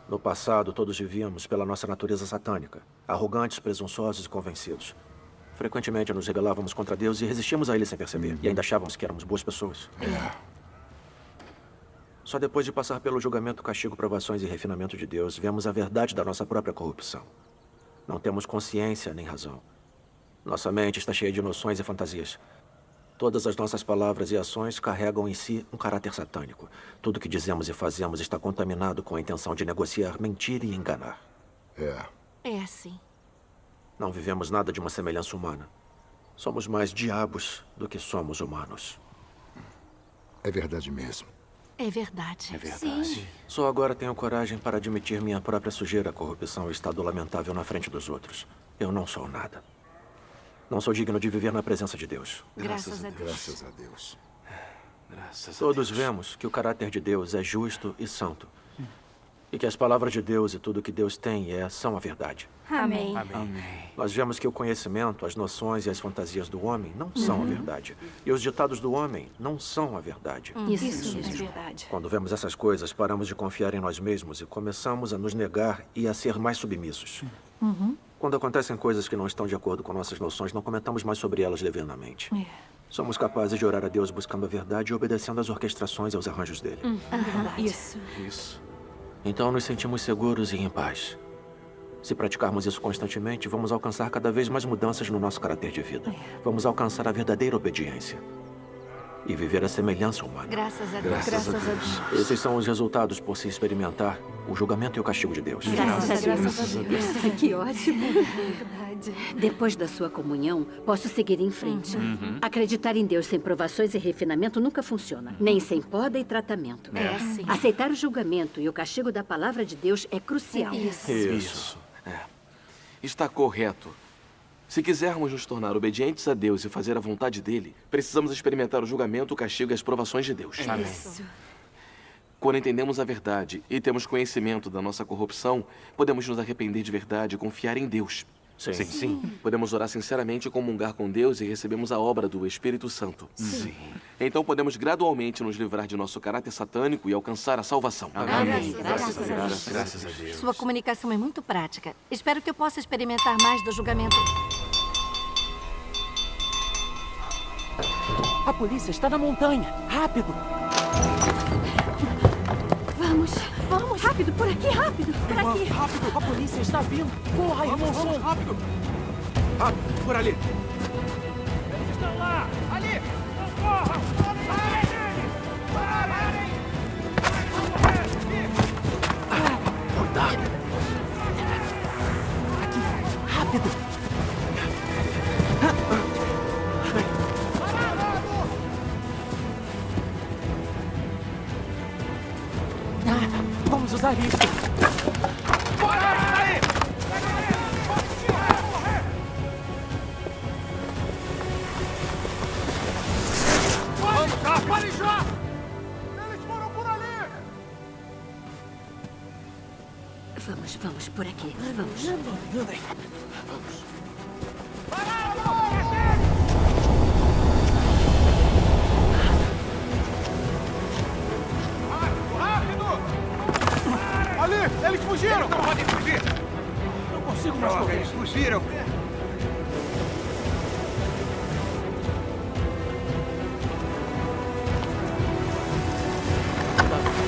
Speaker 5: No passado, todos vivíamos pela nossa natureza satânica, arrogantes, presunçosos e convencidos. Frequentemente nos rebelávamos contra Deus e resistíamos a Ele sem perceber. E ainda achávamos que éramos boas pessoas. Só depois de passar pelo julgamento, castigo, provações e refinamento de Deus, vemos a verdade da nossa própria corrupção. Não temos consciência nem razão. Nossa mente está cheia de noções e fantasias. Todas as nossas palavras e ações carregam em si um caráter satânico. Tudo que dizemos e fazemos está contaminado com a intenção de negociar, mentir e enganar.
Speaker 21: É assim.
Speaker 5: Não vivemos nada de uma semelhança humana. Somos mais diabos do que somos humanos.
Speaker 14: É verdade mesmo.
Speaker 21: É verdade.
Speaker 18: É verdade.
Speaker 21: Sim.
Speaker 5: Só agora tenho coragem para admitir minha própria sujeira, corrupção e estado lamentável na frente dos outros. Eu não sou nada. Não sou digno de viver na presença de Deus.
Speaker 21: Graças a Deus.
Speaker 14: Graças a Deus.
Speaker 18: Graças a
Speaker 5: Todos
Speaker 18: Deus.
Speaker 5: vemos que o caráter de Deus é justo e santo. E que as palavras de Deus e tudo que Deus tem e é são a verdade.
Speaker 21: Amém.
Speaker 5: Nós vemos que o conhecimento, as noções e as fantasias do homem não são a verdade. E os ditados do homem não são a verdade.
Speaker 21: Isso é verdade.
Speaker 5: Quando vemos essas coisas, paramos de confiar em nós mesmos e começamos a nos negar e a ser mais submissos. Quando acontecem coisas que não estão de acordo com nossas noções, não comentamos mais sobre elas levianamente. Somos capazes de orar a Deus buscando a verdade e obedecendo às orquestrações e aos arranjos dele.
Speaker 6: Isso.
Speaker 20: Isso.
Speaker 5: Então nos sentimos seguros e em paz. Se praticarmos isso constantemente, vamos alcançar cada vez mais mudanças no nosso caráter de vida. Vamos alcançar a verdadeira obediência. E viver a semelhança humana.
Speaker 16: Graças a Deus.
Speaker 5: Graças a Deus. Esses são os resultados por se experimentar o julgamento e o castigo de Deus.
Speaker 13: Graças a Deus. Que ótimo.
Speaker 16: Verdade.
Speaker 13: Depois da sua comunhão, posso seguir em frente. Acreditar em Deus sem provações e refinamento nunca funciona. Nem sem poda e tratamento.
Speaker 16: É, sim.
Speaker 13: Aceitar o julgamento e o castigo da palavra de Deus é crucial.
Speaker 20: Isso. Está correto. Se quisermos nos tornar obedientes a Deus e fazer a vontade dele, precisamos experimentar o julgamento, o castigo e as provações de Deus.
Speaker 16: Isso.
Speaker 20: Quando entendemos a verdade e temos conhecimento da nossa corrupção, podemos nos arrepender de verdade e confiar em Deus.
Speaker 5: Sim.
Speaker 20: Podemos orar sinceramente e comungar com Deus e recebemos a obra do Espírito Santo.
Speaker 5: Sim.
Speaker 20: Então podemos gradualmente nos livrar de nosso caráter satânico e alcançar a salvação.
Speaker 16: Amém.
Speaker 18: Graças a Deus.
Speaker 16: Sua comunicação é muito prática. Espero que eu possa experimentar mais do julgamento.
Speaker 1: A polícia está na montanha. Rápido!
Speaker 6: Vamos, rápido, por aqui, rápido, por aqui.
Speaker 1: Rápido, a polícia está vindo. Corra, irmão Som.
Speaker 2: Rápido! Rápido, por ali!
Speaker 1: Eles estão lá! Ali! Não corra!
Speaker 5: Cuidado!
Speaker 1: Aqui, rápido! Vamos usar isso.
Speaker 11: Pare já! Eles foram por ali!
Speaker 13: Vamos por aqui. Vamos.
Speaker 1: Andem.
Speaker 11: Ali! Eles fugiram! Eles não podem fugir!
Speaker 1: Não consigo mais correr.
Speaker 3: Eles fugiram!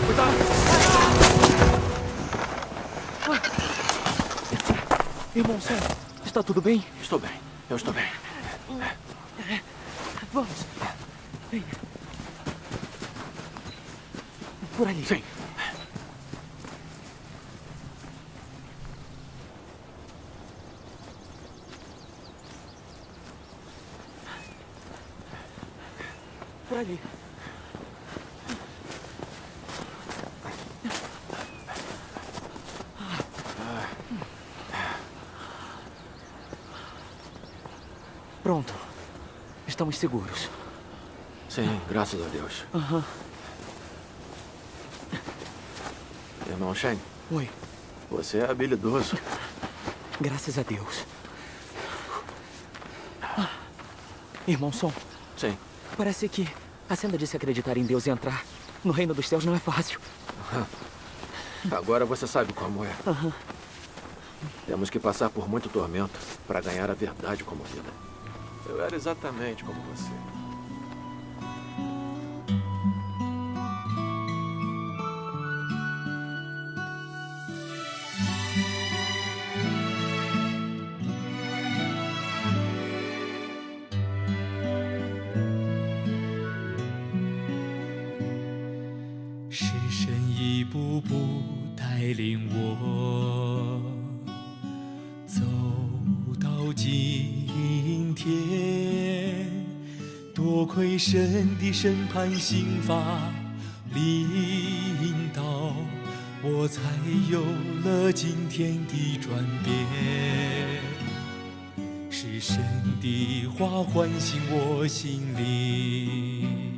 Speaker 1: Cuidado! Irmão Sam, está tudo bem?
Speaker 5: Estou bem. Eu estou bem.
Speaker 1: Vamos. Venha. Por ali.
Speaker 5: Sim.
Speaker 1: Por ali. Pronto. Estamos seguros.
Speaker 5: Sim, graças a Deus. Irmão Shen.
Speaker 1: Oi.
Speaker 5: Você é habilidoso.
Speaker 1: Graças a Deus. Irmão Som.
Speaker 5: Sim.
Speaker 1: Parece que a cena de se acreditar em Deus e entrar no reino dos céus não é fácil.
Speaker 5: Agora você sabe como é. Temos que passar por muito tormento para ganhar a verdade como vida. Eu era exatamente como você.
Speaker 17: 神的审判刑罚领导，我才有了今天的转变。是神的话唤醒我心灵，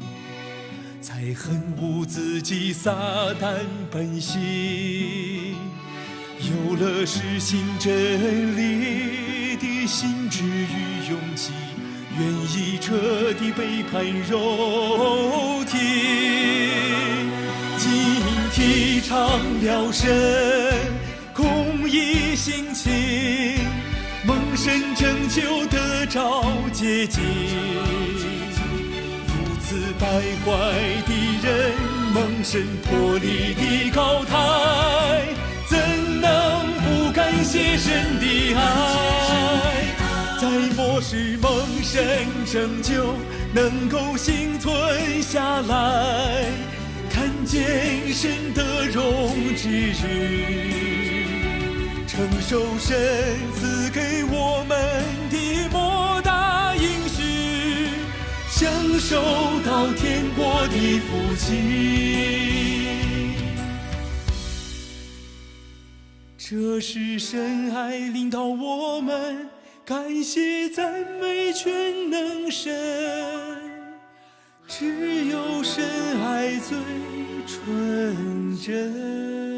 Speaker 17: 才恨恶自己撒旦本性，有了实行真理的心智与勇气。愿意彻底背叛肉体，今提倡了神公义性情，蒙神拯救得着捷径。败坏的人蒙神脱离的高台，怎能不感谢神的爱？在末世蒙神拯救，能够幸存下来，看见神的荣之日，承受神赐给我们的莫大应许，享受到天国的福气。这是神爱领导我们，感谢赞美全能神，只有神爱最纯真。